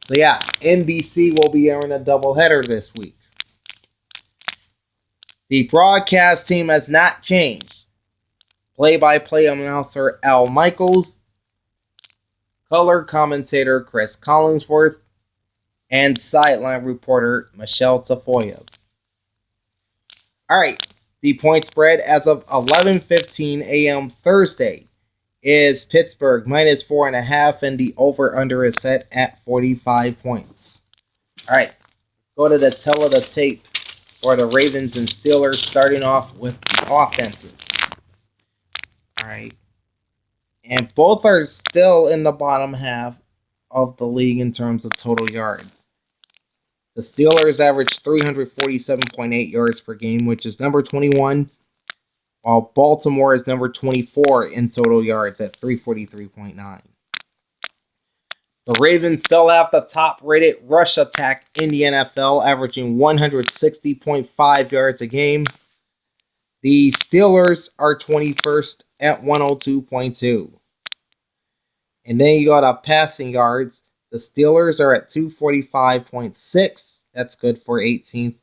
So yeah, NBC will be airing a doubleheader this week. The broadcast team has not changed. Play-by-play announcer Al Michaels, color commentator Chris Collinsworth, and sideline reporter Michelle Tafoya. Alright, the point spread as of 11:15 a.m. Thursday is Pittsburgh minus 4.5, and the over-under is set at 45 points. Alright, go to the tell of the tape for the Ravens and Steelers, starting off with the offenses. Alright, and both are still in the bottom half of the league in terms of total yards. The Steelers average 347.8 yards per game, which is number 21, while Baltimore is number 24 in total yards at 343.9. The Ravens still have the top-rated rush attack in the NFL, averaging 160.5 yards a game. The Steelers are 21st at 102.2. And then you got a passing yards. The Steelers are at 245.6. That's good for 18th.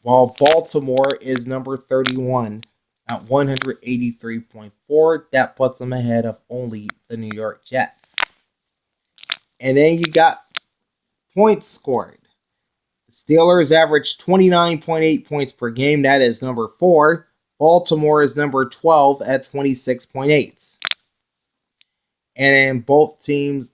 While Baltimore is number 31 at 183.4. That puts them ahead of only the New York Jets. And then you got points scored. The Steelers average 29.8 points per game. That is number 4. Baltimore is number 12 at 26.8. And then both teams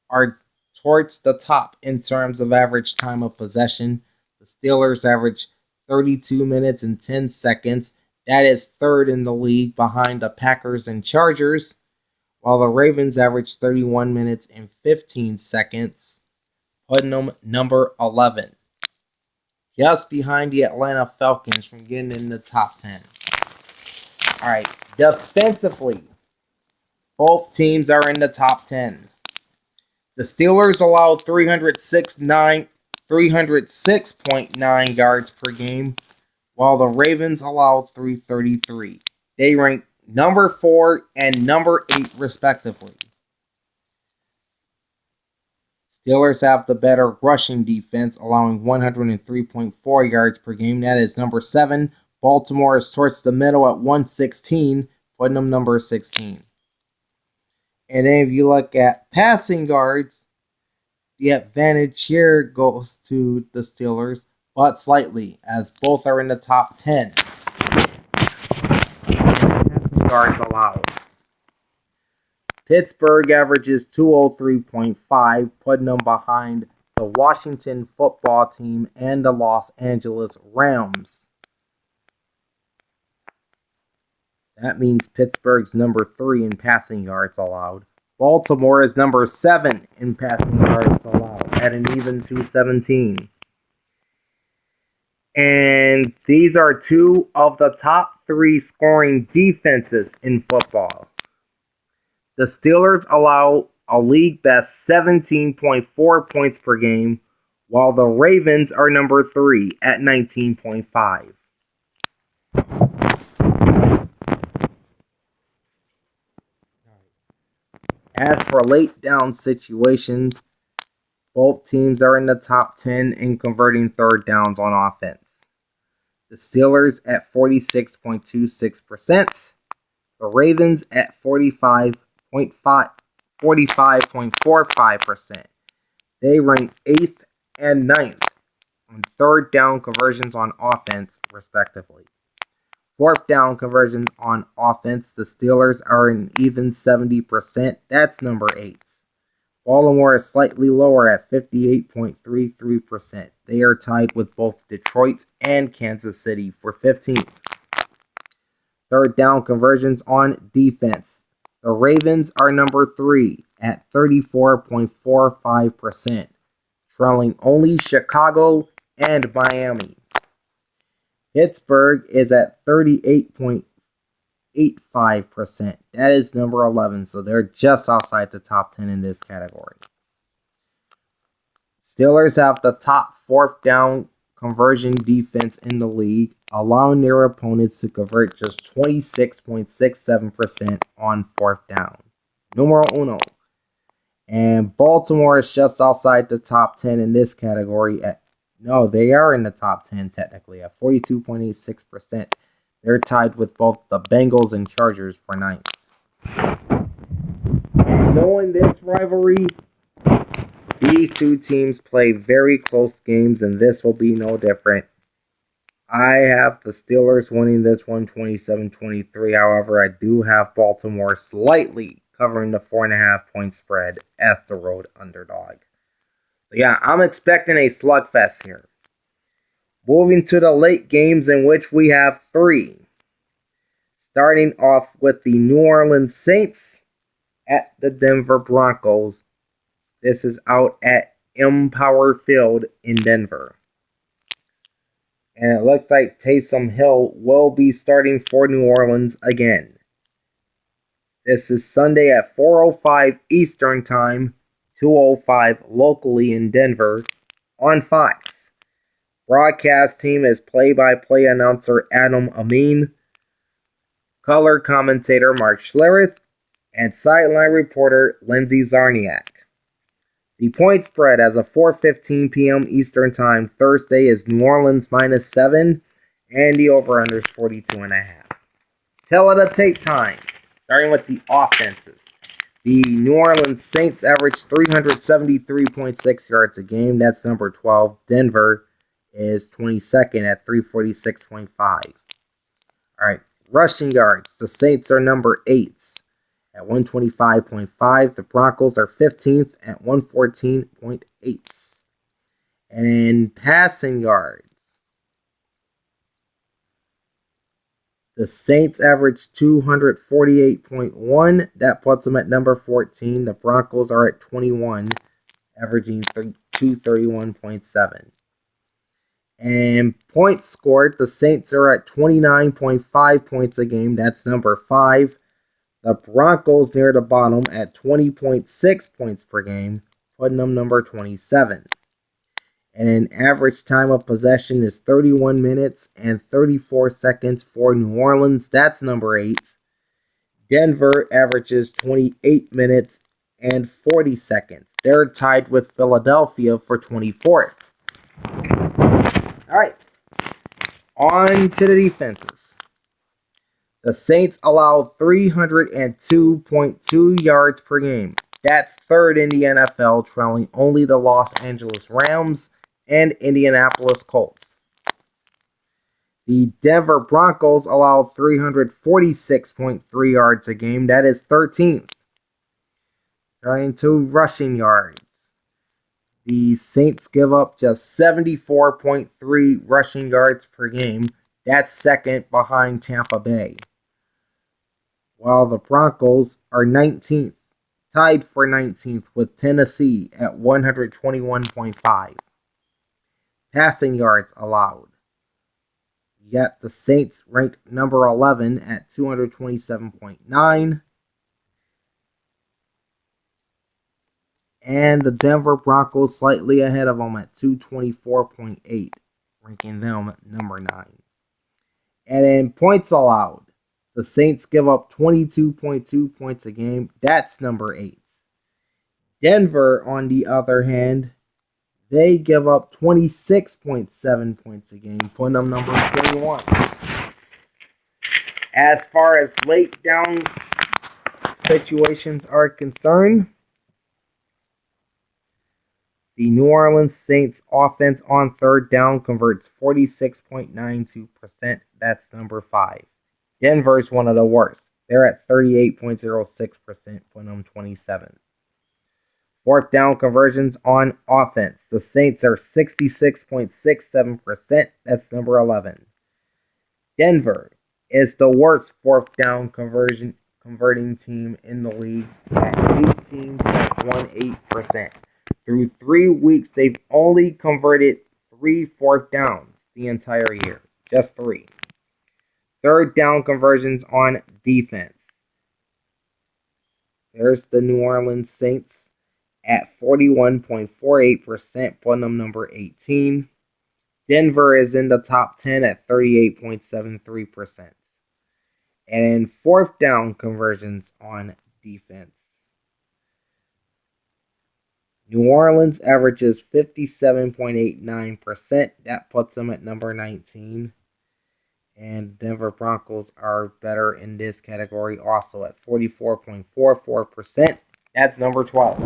are towards the top in terms of average time of possession. The Steelers average 32 minutes and 10 seconds. That is third in the league behind the Packers and Chargers, while the Ravens average 31 minutes and 15 seconds, putting them number 11. Just behind the Atlanta Falcons from getting in the top 10. All right, defensively, both teams are in the top 10. The Steelers allowed 306.9 yards per game, while the Ravens allowed 333. They rank number 4 and number 8 respectively. Steelers have the better rushing defense, allowing 103.4 yards per game. That is number 7. Baltimore is towards the middle at 116, putting them number 16. And then if you look at passing yards, the advantage here goes to the Steelers, but slightly, as both are in the top 10 passing yards allowed. Pittsburgh averages 203.5, putting them behind the Washington football team and the Los Angeles Rams. That means Pittsburgh's number 3 in passing yards allowed. Baltimore is number 7 in passing yards allowed at an even 217. And these are two of the top 3 scoring defenses in football. The Steelers allow a league best 17.4 points per game, while the Ravens are number 3 at 19.5. As for late down situations, both teams are in the top 10 in converting third downs on offense. The Steelers at 46.26%, the Ravens at 45.45%. They rank 8th and 9th on third down conversions on offense, respectively. Fourth down conversions on offense, the Steelers are an even 70%. That's number 8. Baltimore is slightly lower at 58.33%. They are tied with both Detroit and Kansas City for 15th. Third down conversions on defense. The Ravens are number 3 at 34.45%, trailing only Chicago and Miami. Pittsburgh is at 38.85%. That is number 11, so they're just outside the top 10 in this category. Steelers have the top fourth down conversion defense in the league, allowing their opponents to convert just 26.67% on fourth down. Numero uno. And Baltimore is just outside the top 10 in this category no, they are in the top 10 technically at 42.86%. They're tied with both the Bengals and Chargers for 9th. And knowing this rivalry, these two teams play very close games, and this will be no different. I have the Steelers winning this one 27-23. However, I do have Baltimore slightly covering the 4.5 point spread as the road underdog. So yeah, I'm expecting a slugfest here. Moving to the late games, in which we have 3. Starting off with the New Orleans Saints at the Denver Broncos. This is out at Empower Field in Denver. And it looks like Taysom Hill will be starting for New Orleans again. This is Sunday at 4:05 Eastern Time, 2:05 locally in Denver on Fox. Broadcast team is play-by-play announcer Adam Amin, color commentator Mark Schlereth, and sideline reporter Lindsay Zarniak. The point spread as of 4:15 p.m. Eastern Time Thursday is New Orleans -7, and the over-under is 42.5. Tell it a tape time, starting with the offenses. The New Orleans Saints average 373.6 yards a game. That's number 12. Denver is 22nd at 346.5. All right, rushing yards. The Saints are number 8 at 125.5. The Broncos are 15th at 114.8. And in passing yards, the Saints average 248.1. That puts them at number 14. The Broncos are at 21, averaging 231.7. And points scored, the Saints are at 29.5 points a game. That's number 5. The Broncos near the bottom at 20.6 points per game, putting them number 27. And an average time of possession is 31 minutes and 34 seconds for New Orleans. That's number 8. Denver averages 28 minutes and 40 seconds. They're tied with Philadelphia for 24th. All right, on to the defenses. The Saints allowed 302.2 yards per game. That's third in the NFL, trailing only the Los Angeles Rams and Indianapolis Colts. The Denver Broncos allowed 346.3 yards a game. That is 13th. Turning to rushing yards. The Saints give up just 74.3 rushing yards per game. That's second behind Tampa Bay. While the Broncos are 19th, tied for 19th with Tennessee at 121.5. Passing yards allowed. Yet the Saints ranked number 11 at 227.9. And the Denver Broncos slightly ahead of them at 224.8, ranking them at number 9. And in points allowed, the Saints give up 22.2 points a game. That's number 8. Denver, on the other hand, they give up 26.7 points a game, putting them number 21. As far as late down situations are concerned, the New Orleans Saints offense on third down converts 46.92%. That's number 5. Denver's one of the worst. They're at 38.06%, putting them 27th. Fourth down conversions on offense. The Saints are 66.67%. That's number 11. Denver is the worst fourth down converting team in the league at 18.18%. Through 3 weeks, they've only converted 3 fourth downs the entire year. Just 3. Third down conversions on defense. There's the New Orleans Saints at 41.48%, putting them number 18. Denver is in the top 10 at 38.73%. And in fourth down conversions on defense, New Orleans averages 57.89%. That puts them at number 19. And Denver Broncos are better in this category also at 44.44%. That's number 12.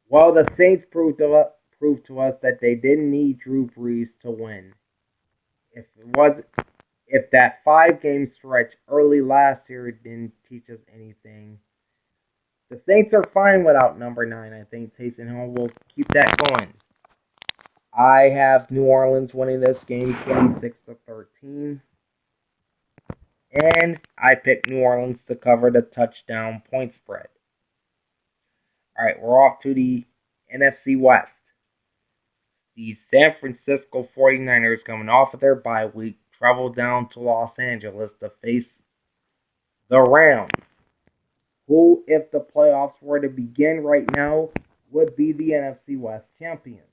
Well, the Saints proved to us that they didn't need Drew Brees to win. If that 5-game stretch early last year didn't teach us anything, the Saints are fine without number 9. I think Taysom Hill will keep that going. I have New Orleans winning this game 26-13. And I picked New Orleans to cover the touchdown point spread. Alright, we're off to the NFC West. The San Francisco 49ers, coming off of their bye week, travel down to Los Angeles to face the Rams, who, if the playoffs were to begin right now, would be the NFC West champions.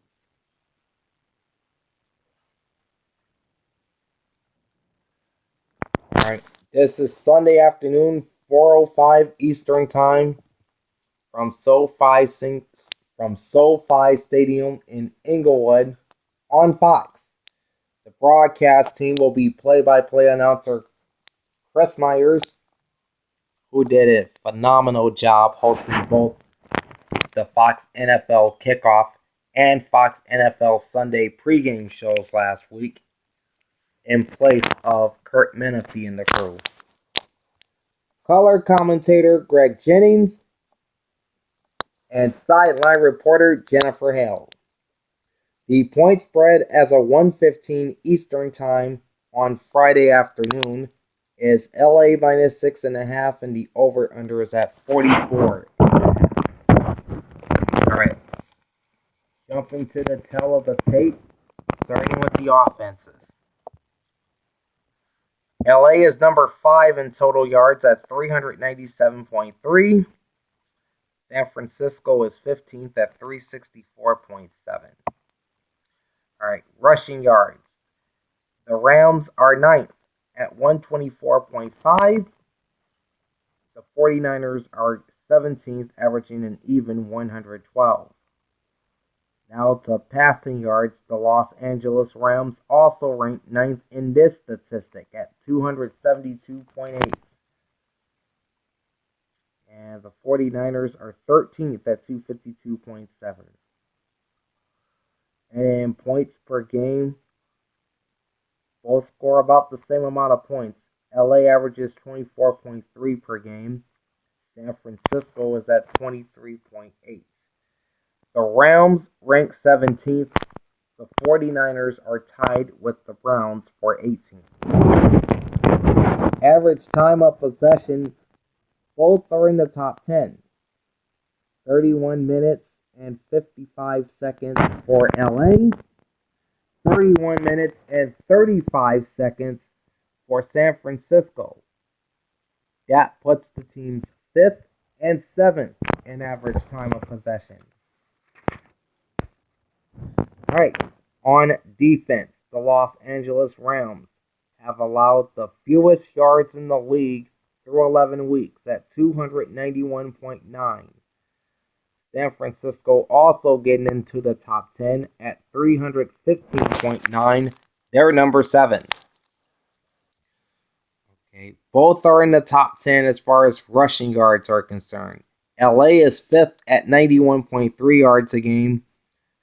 Alright, this is Sunday afternoon, 4:05 Eastern Time, from SoFi Stadium in Inglewood on Fox. The broadcast team will be play-by-play announcer Chris Myers, who did a phenomenal job hosting both the Fox NFL Kickoff and Fox NFL Sunday pregame shows last week, in place of Kurt Menefee and the crew. Color commentator Greg Jennings and sideline reporter Jennifer Hale. The point spread as of 1:15 Eastern Time on Friday afternoon is LA minus 6.5, and the over-under is at 44. Alright. Jumping to the tail of the tape, starting with the offenses. LA is number 5 in total yards at 397.3. San Francisco is 15th at 364.7. Alright, rushing yards. The Rams are 9th at 124.5. The 49ers are 17th, averaging an even 112. Now to passing yards, the Los Angeles Rams also ranked 9th in this statistic at 272.8. And the 49ers are 13th at 252.7. And in points per game, both score about the same amount of points. LA averages 24.3 per game. San Francisco is at 23.8. The Rams rank 17th. The 49ers are tied with the Browns for 18th. Average time of possession, both are in the top 10. 31 minutes and 55 seconds for LA. 31 minutes and 35 seconds for San Francisco. That puts the teams 5th and 7th in average time of possession. Alright, on defense, the Los Angeles Rams have allowed the fewest yards in the league through 11 weeks at 291.9. San Francisco also getting into the top 10 at 315.9. They're number 7. Okay, both are in the top 10 as far as rushing yards are concerned. LA is 5th at 91.3 yards a game.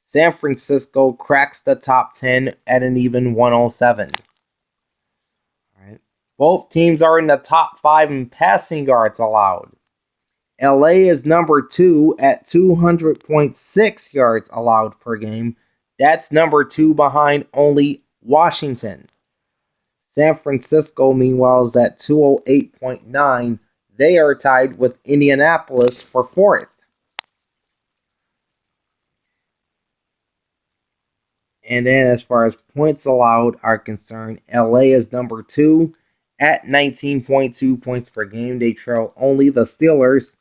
San Francisco cracks the top 10 at an even 107. All right. Both teams are in the top 5 in passing yards allowed. LA is number 2 at 200.6 yards allowed per game. That's number 2 behind only Washington. San Francisco, meanwhile, is at 208.9. They are tied with Indianapolis for 4th. And then as far as points allowed are concerned, LA is number 2 at 19.2 points per game. They trail only the Steelers.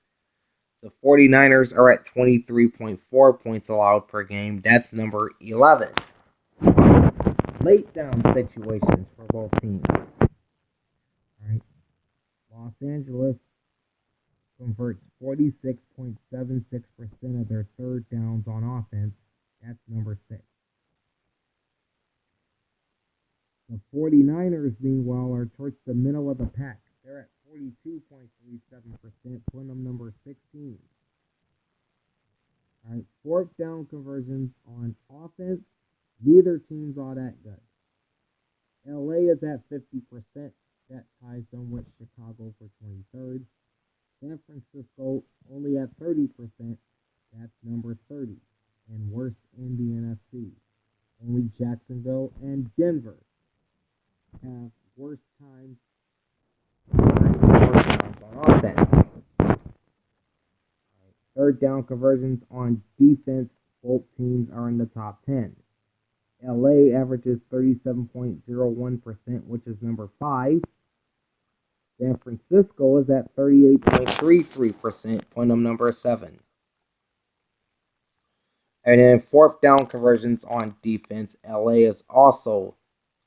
The 49ers are at 23.4 points allowed per game. That's number 11. Late down situations for both teams. All right. Los Angeles converts 46.76% of their third downs on offense. That's number 6. The 49ers, meanwhile, are towards the middle of the pack. They're at 42.37%, putting them number 16. All right, fourth down conversions on offense. Neither team's all that good. LA is at 50%. That ties them with Chicago for 23rd. San Francisco only at 30%. That's number 30. And worst in the NFC. Only Jacksonville and Denver have worse times on offense. Third down conversions on defense, both teams are in the top 10. LA averages 37.01%, which is number 5. San Francisco is at 38.33%, putting them number 7. And then fourth down conversions on defense, LA is also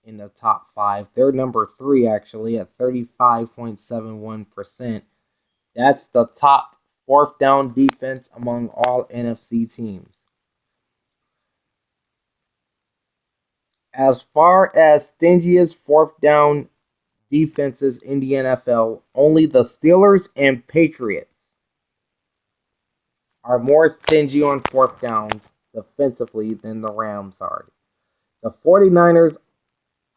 in the top 5. They're number 3 actually at 35.71%. That's the top fourth down defense among all NFC teams. As far as stingiest fourth down defenses in the NFL, only the Steelers and Patriots are more stingy on fourth downs defensively than the Rams are. The 49ers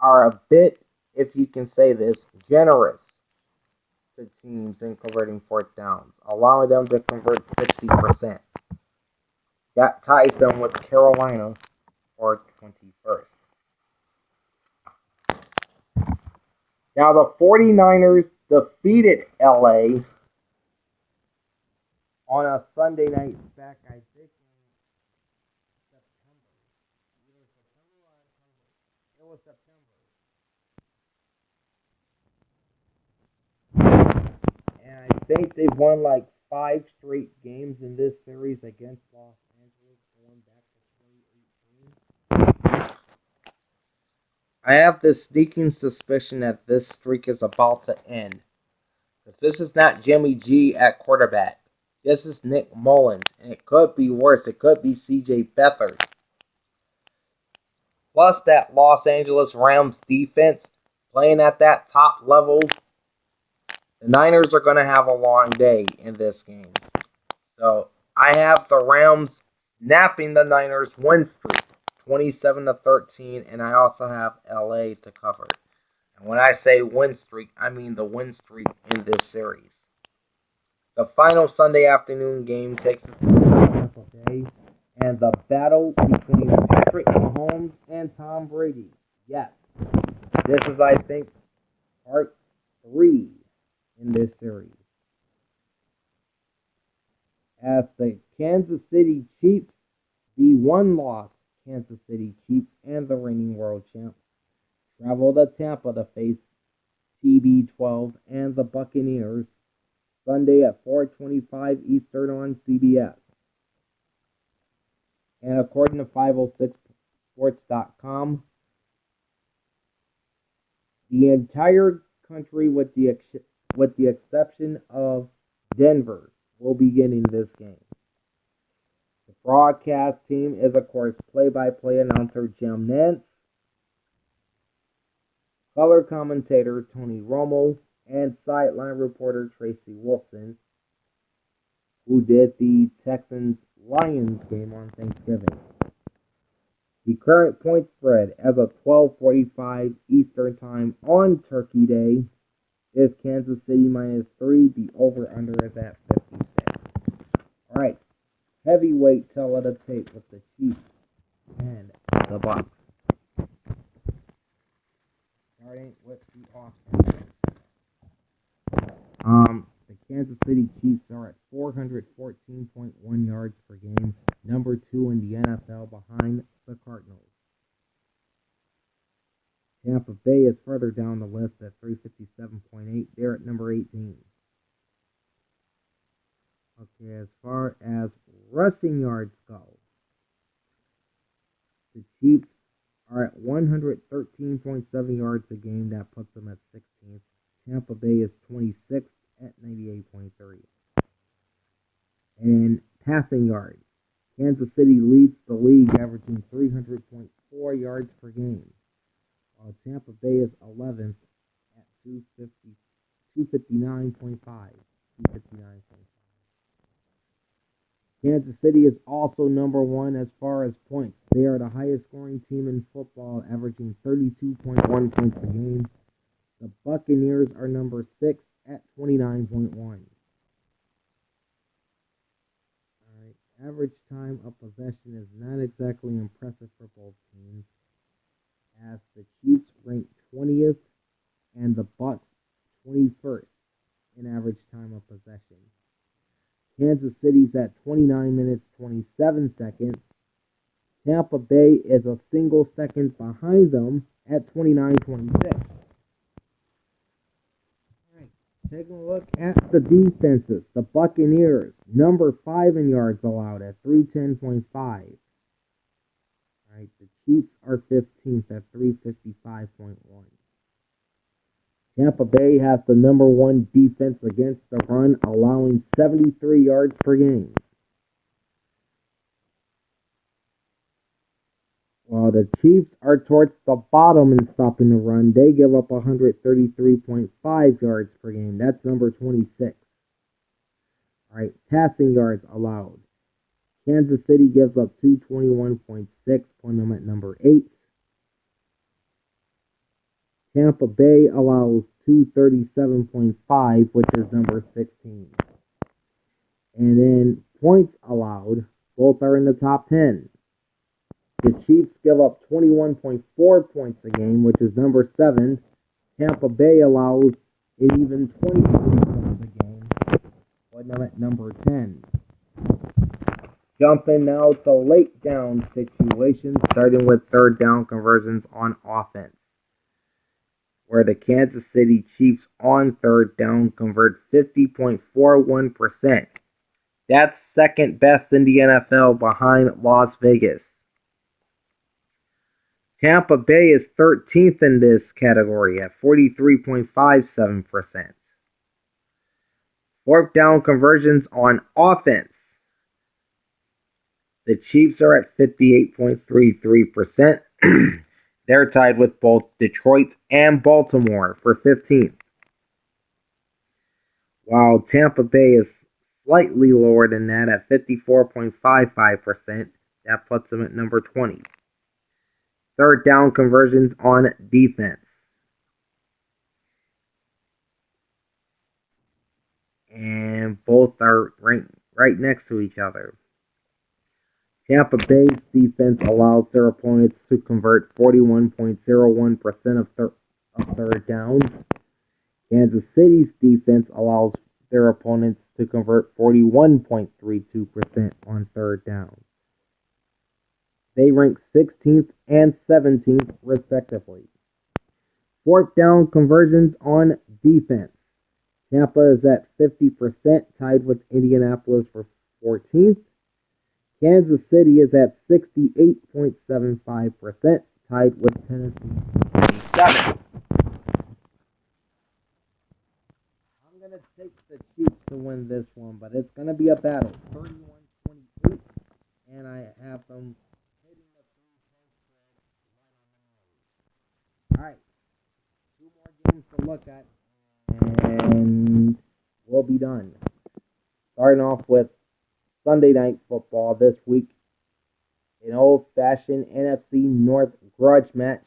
are a bit, if you can say this, generous to teams in converting fourth downs, allowing them to convert 60%. That ties them with Carolina for 21st. Now the 49ers defeated LA on a Sunday night back, I think, in September. Either September or October. It was September. And I think they've won like 5 straight games in this series against Los Angeles going back to 2018. I have this sneaking suspicion that this streak is about to end. Because this is not Jimmy G at quarterback. This is Nick Mullins. And it could be worse. It could be CJ Beathard plus that Los Angeles Rams defense playing at that top level, the Niners are going to have a long day in this game. So I have the Rams snapping the Niners win streak, 27-13, and I also have LA to cover. And when I say win streak, I mean the win streak in this series. The final Sunday afternoon game takes us to Tampa Bay and the battle between Patrick Mahomes and Tom Brady. Yes, this is, I think, part 3 in this series. As the Kansas City Chiefs, the one-loss Kansas City Chiefs and the reigning world champs, travel to Tampa to face TB12 and the Buccaneers Sunday at 4:25 Eastern on CBS. And according to 506sports.com, the entire country, with the exception of Denver, will be getting this game. The broadcast team is, of course, play-by-play announcer Jim Nantz, color commentator Tony Romo, and sideline reporter Tracy Wolfson, who did the Texans-Lions game on Thanksgiving. The current point spread as of 12:45 Eastern Time on Turkey Day is Kansas City -3. The over-under is at 56. All right, heavyweight tell of the tape with the Chiefs and the Bucs. Starting with the offense. The Kansas City Chiefs are at 414.1 yards per game, number 2 in the NFL behind the Cardinals. Tampa Bay is further down the list at 357.8. They're at number 18. Okay, as far as rushing yards go, the Chiefs are at 113.7 yards a game. That puts them at 16th. Tampa Bay is 26th at 98.3. And passing yards, Kansas City leads the league, averaging 300.4 yards per game, while Tampa Bay is 11th at 259.5. Kansas City is also number 1 as far as points. They are the highest scoring team in football, averaging 32.1 points a game. The Buccaneers are number 6 at 29.1. Alright, average time of possession is not exactly impressive for both teams, as the Chiefs rank 20th and the Bucs 21st in average time of possession. Kansas City's at 29 minutes 27 seconds. Tampa Bay is a single second behind them at 29:26. Taking a look at the defenses. The Buccaneers, number 5 in yards allowed at 310.5. Alright, the Chiefs are 15th at 355.1. Tampa Bay has the number 1 defense against the run, allowing 73 yards per game. While the Chiefs are towards the bottom in stopping the run, they give up 133.5 yards per game. That's number 26. All right, passing yards allowed. Kansas City gives up 221.6, putting them at number 8. Tampa Bay allows 237.5, which is number 16. And then points allowed, both are in the top 10. The Chiefs give up 21.4 points a game, which is number 7. Tampa Bay allows an even 23 points a game, putting them at number 10. Jumping now to late down situations, starting with third down conversions on offense, where the Kansas City Chiefs on third down convert 50.41%. That's second best in the NFL behind Las Vegas. Tampa Bay is 13th in this category at 43.57%. Fourth down conversions on offense. The Chiefs are at 58.33%. They're tied with both Detroit and Baltimore for 15th. While Tampa Bay is slightly lower than that at 54.55%, that puts them at number 20. Third down conversions on defense. And both are ranked right next to each other. Tampa Bay's defense allows their opponents to convert 41.01% of third downs. Kansas City's defense allows their opponents to convert 41.32% on third down. They rank 16th and 17th, respectively. Fourth down conversions on defense. Tampa is at 50%, tied with Indianapolis for 14th. Kansas City is at 68.75%, tied with Tennessee for 27th. I'm going to take the Chiefs to win this one, but it's going to be a battle. 31-28, and I have them hitting the 3-point spread. All right, 2 more games to look at, and we'll be done. Starting off with Sunday Night Football this week, an old-fashioned NFC North grudge match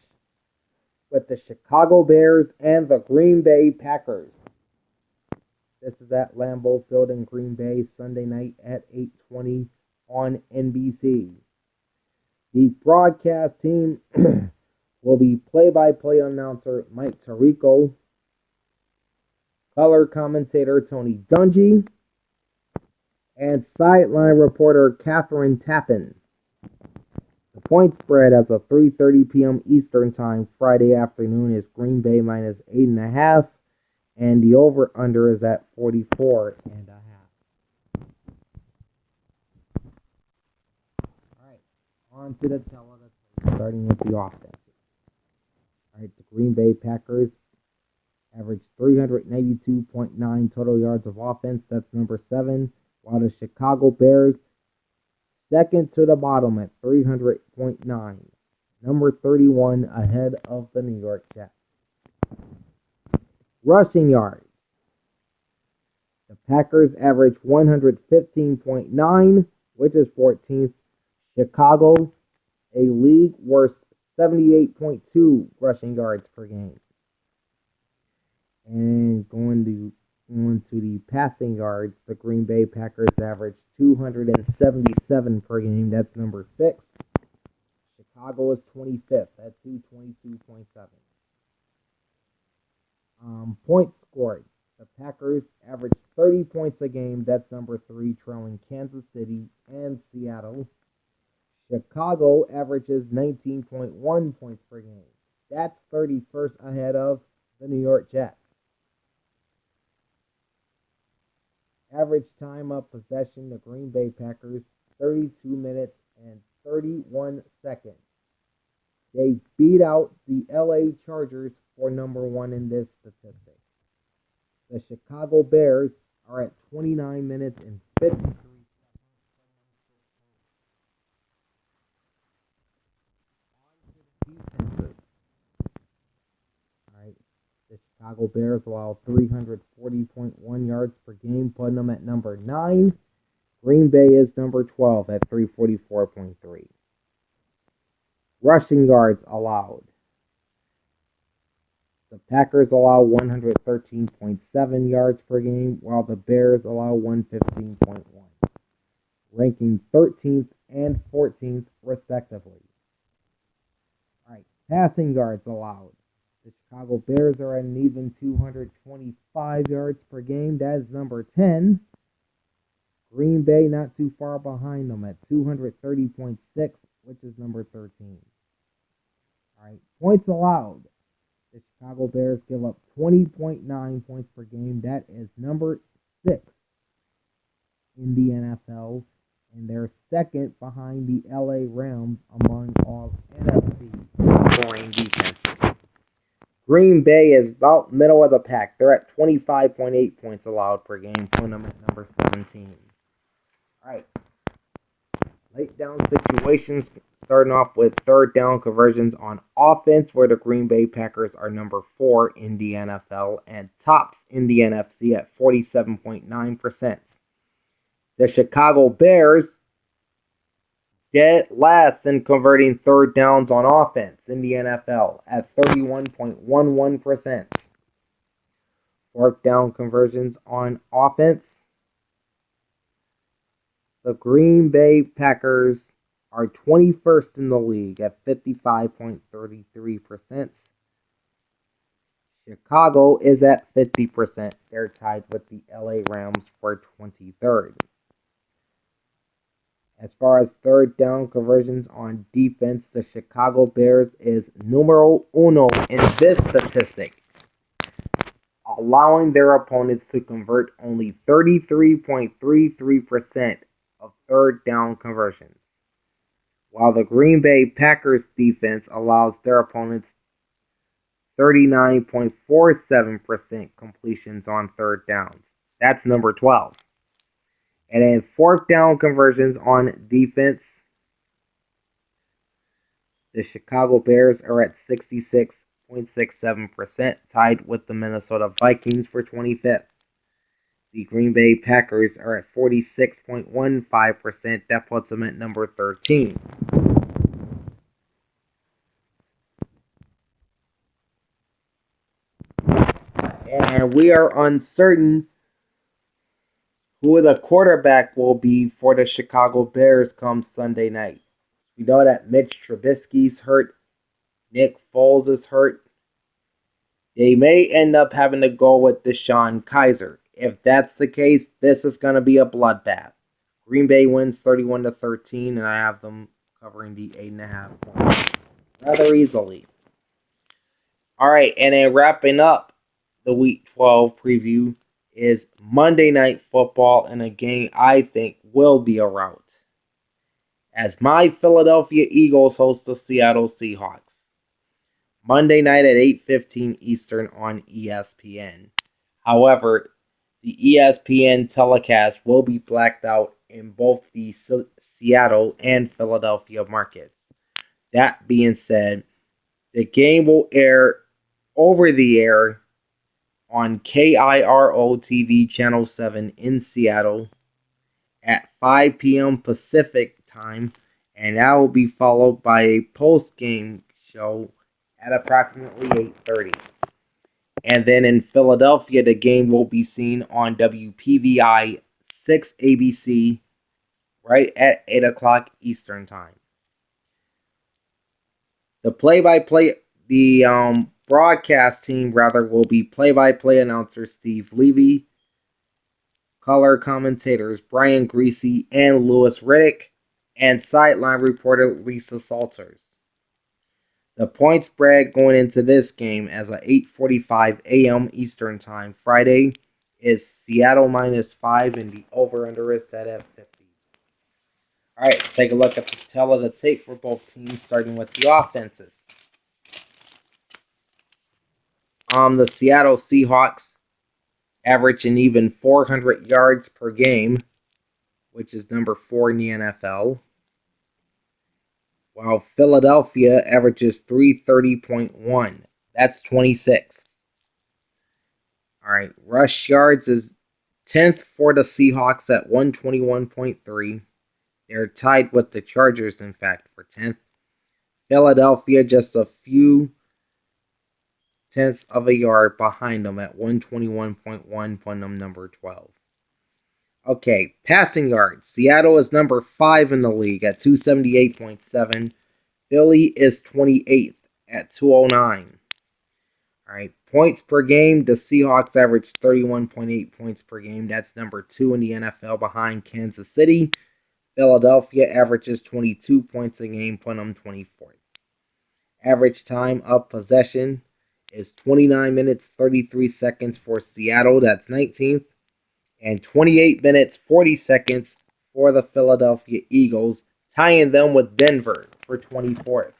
with the Chicago Bears and the Green Bay Packers. This is at Lambeau Field in Green Bay, Sunday night at 8:20 on NBC. The broadcast team will be play-by-play announcer Mike Tirico, color commentator Tony Dungy, and sideline reporter Catherine Tappan. The point spread as of 3:30 p.m. Eastern Time Friday afternoon is Green Bay minus 8.5, and the over-under is at 44.5. All right, on to the television, starting with the offense. All right, the Green Bay Packers averaged 392.9 total yards of offense. That's number 7. While the Chicago Bears, second to the bottom at 300.9. Number 31 ahead of the New York Jets. Rushing yards. The Packers averaged 115.9, which is 14th. Chicago, a league worst 78.2 rushing yards per game. And going to the passing yards, the Green Bay Packers averaged 277 per game. That's number 6. Chicago is 25th at 222.7. Points scored. The Packers averaged 30 points a game. That's number 3, trailing Kansas City and Seattle. Chicago averages 19.1 points per game. That's 31st ahead of the New York Jets. Average time of possession, the Green Bay Packers, 32 minutes and 31 seconds. They beat out the LA Chargers for number 1 in this statistic. The Chicago Bears are at 29 minutes and 53 seconds. Defenses. All right. The Chicago Bears allow 340.1 yards per game, putting them at number 9. Green Bay is number 12 at 344.3. Rushing yards allowed. The Packers allow 113.7 yards per game, while the Bears allow 115.1, ranking 13th and 14th respectively. All right, passing yards allowed. The Chicago Bears are at an even 225 yards per game. That is number 10. Green Bay not too far behind them at 230.6, which is number 13. All right, points allowed. The Chicago Bears give up 20.9 points per game. That is number 6 in the NFL, and they're second behind the LA Rams among all NFC scoring defenses. Green Bay is about middle of the pack. They're at 25.8 points allowed per game, putting them at number 17. All right. late down situations, starting off with third down conversions on offense, where the Green Bay Packers are number 4 in the NFL and tops in the NFC at 47.9%. The Chicago Bears dead last in converting third downs on offense in the NFL at 31.11%. Fourth down conversions on offense, the Green Bay Packers are 21st in the league at 55.33%. Chicago is at 50%. They're tied with the LA Rams for 23rd. As far as third down conversions on defense, the Chicago Bears is numero uno in this statistic, allowing their opponents to convert only 33.33% of third down conversions, while the Green Bay Packers defense allows their opponents 39.47% completions on third downs. That's number 12. And then fourth down conversions on defense, the Chicago Bears are at 66.67%, tied with the Minnesota Vikings for 25th. The Green Bay Packers are at 46.15%. That puts them at number 13. And we are uncertain who the quarterback will be for the Chicago Bears come Sunday night. We know that Mitch Trubisky's hurt. Nick Foles is hurt. They may end up having to go with DeShone Kizer. If that's the case, this is going to be a bloodbath. Green Bay wins 31-13, and I have them covering the 8.5 points rather easily. All right, and then wrapping up the Week 12 preview is Monday Night Football in a game I think will be a rout, as my Philadelphia Eagles host the Seattle Seahawks. Monday night at 8:15 Eastern on ESPN. However, the ESPN telecast will be blacked out in both the Seattle and Philadelphia markets. That being said, the game will air over the air on KIRO TV Channel 7 in Seattle at 5 p.m. Pacific time, and that will be followed by a post-game show at approximately 8:30. And then in Philadelphia, the game will be seen on WPVI 6 ABC right at 8 o'clock Eastern time. The broadcast team will be play-by-play announcer Steve Levy, color commentators Brian Greasy and Louis Riddick, and sideline reporter Lisa Salters. The point spread going into this game as at 8:45 a.m. Eastern Time Friday is Seattle -5, and the over-under is set at 50. All right, let's take a look at the tail of the tape for both teams, starting with the offenses. The Seattle Seahawks average an even 400 yards per game, which is number 4 in the NFL, while Philadelphia averages 330.1. That's 26th. All right, rush yards is 10th for the Seahawks at 121.3. They're tied with the Chargers, in fact, for 10th. Philadelphia just a few tenths of a yard behind them at 121.1, putting them number 12. Okay, passing yards. Seattle is number 5 in the league at 278.7. Philly is 28th at 209. All right, points per game. The Seahawks average 31.8 points per game. That's number 2 in the NFL behind Kansas City. Philadelphia averages 22 points a game, putting them 24th. Average time of possession is 29 minutes 33 seconds for Seattle. That's 19th. And 28 minutes 40 seconds for the Philadelphia Eagles, tying them with Denver for 24th.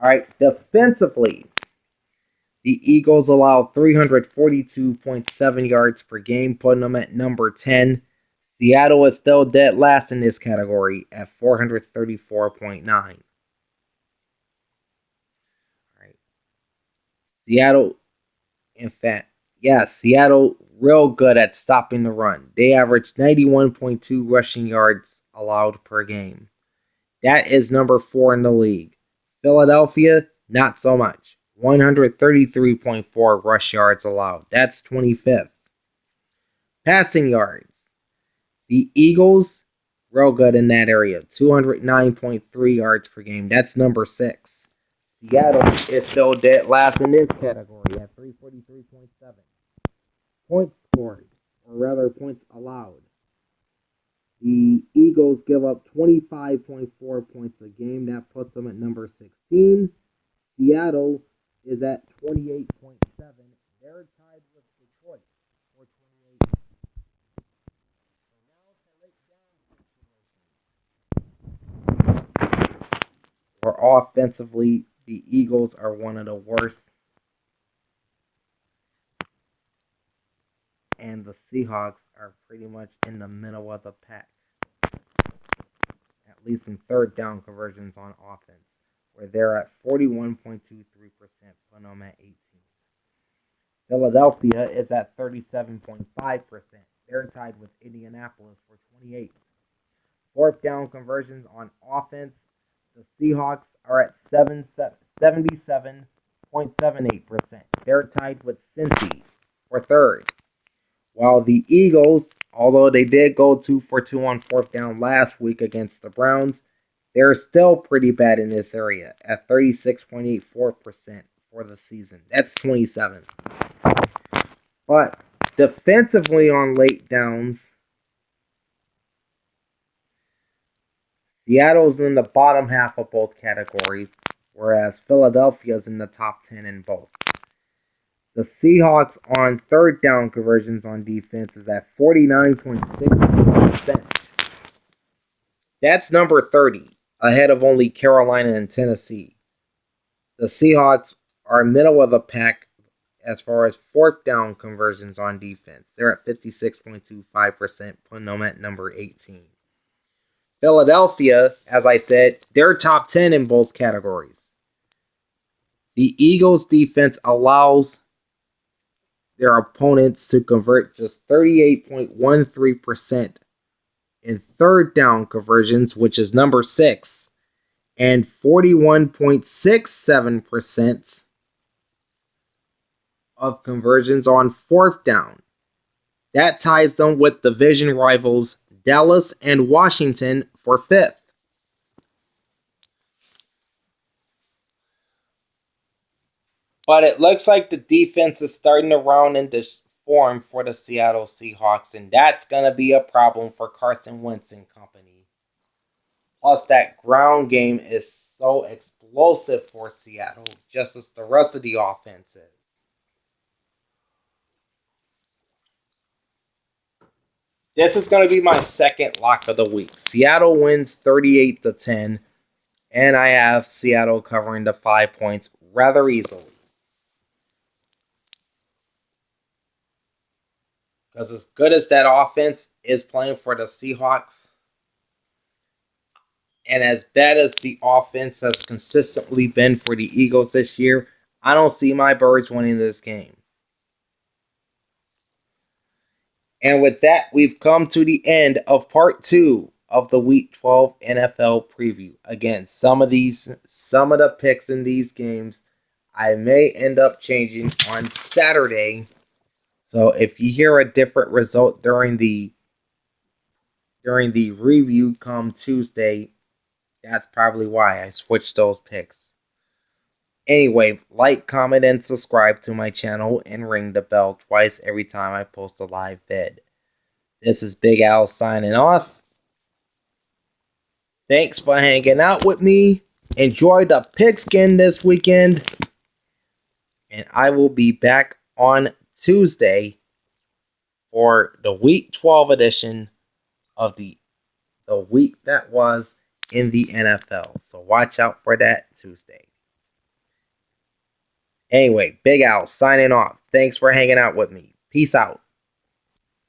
All right, defensively, the Eagles allow 342.7 yards per game, putting them at number 10. Seattle is still dead last in this category at 434.9. Right. Seattle, in fact, Seattle real good at stopping the run. They average 91.2 rushing yards allowed per game. That is number 4 in the league. Philadelphia, not so much. 133.4 rush yards allowed. That's 25th. Passing yards. The Eagles, real good in that area. 209.3 yards per game. That's number 6. Seattle is still dead last in this category at 343.7. Points scored, or rather points allowed. The Eagles give up 25.4 points a game. That puts them at number 16. Seattle is at 28.7. They're tied with Detroit for 28. Or offensively, the Eagles are one of the worst. And the Seahawks are pretty much in the middle of the pack. At least in third down conversions on offense, where they're at 41.23%, putting them at 18. Philadelphia is at 37.5%. They're tied with Indianapolis for 28. Fourth down conversions on offense, the Seahawks are at 77.78%. They're tied with Cincy for third. While the Eagles, although they did go 2 for 2 on fourth down last week against the Browns, they're still pretty bad in this area at 36.84% for the season. That's 27th. But defensively on late downs, Seattle's in the bottom half of both categories, whereas Philadelphia's in the top 10 in both. The Seahawks on third down conversions on defense is at 49.6%. That's number 30, ahead of only Carolina and Tennessee. The Seahawks are middle of the pack as far as fourth down conversions on defense. They're at 56.25%, putting them at number 18. Philadelphia, as I said, they're top 10 in both categories. The Eagles' defense allows their opponents to convert just 38.13% in third down conversions, which is number 6, and 41.67% of conversions on fourth down. That ties them with division rivals Dallas and Washington for 5th. But it looks like the defense is starting to round into form for the Seattle Seahawks, and that's going to be a problem for Carson Wentz and company. Plus, that ground game is so explosive for Seattle, just as the rest of the offense is. This is going to be my second lock of the week. Seattle wins 38-10, and I have Seattle covering the 5 points rather easily. Because as good as that offense is playing for the Seahawks, and as bad as the offense has consistently been for the Eagles this year, I don't see my Birds winning this game. And with that, we've come to the end of part 2 of the Week 12 NFL preview. Again, some of the picks in these games I may end up changing on Saturday. So if you hear a different result during the review come Tuesday, that's probably why I switched those picks. Anyway, like, comment, and subscribe to my channel and ring the bell twice every time I post a live vid. This is Big Al signing off. Thanks for hanging out with me. Enjoy the pigskin this weekend. And I will be back on Tuesday for the Week 12 edition of the week that was in the NFL. So watch out for that Tuesday. Anyway, Big Al signing off. Thanks for hanging out with me. Peace out.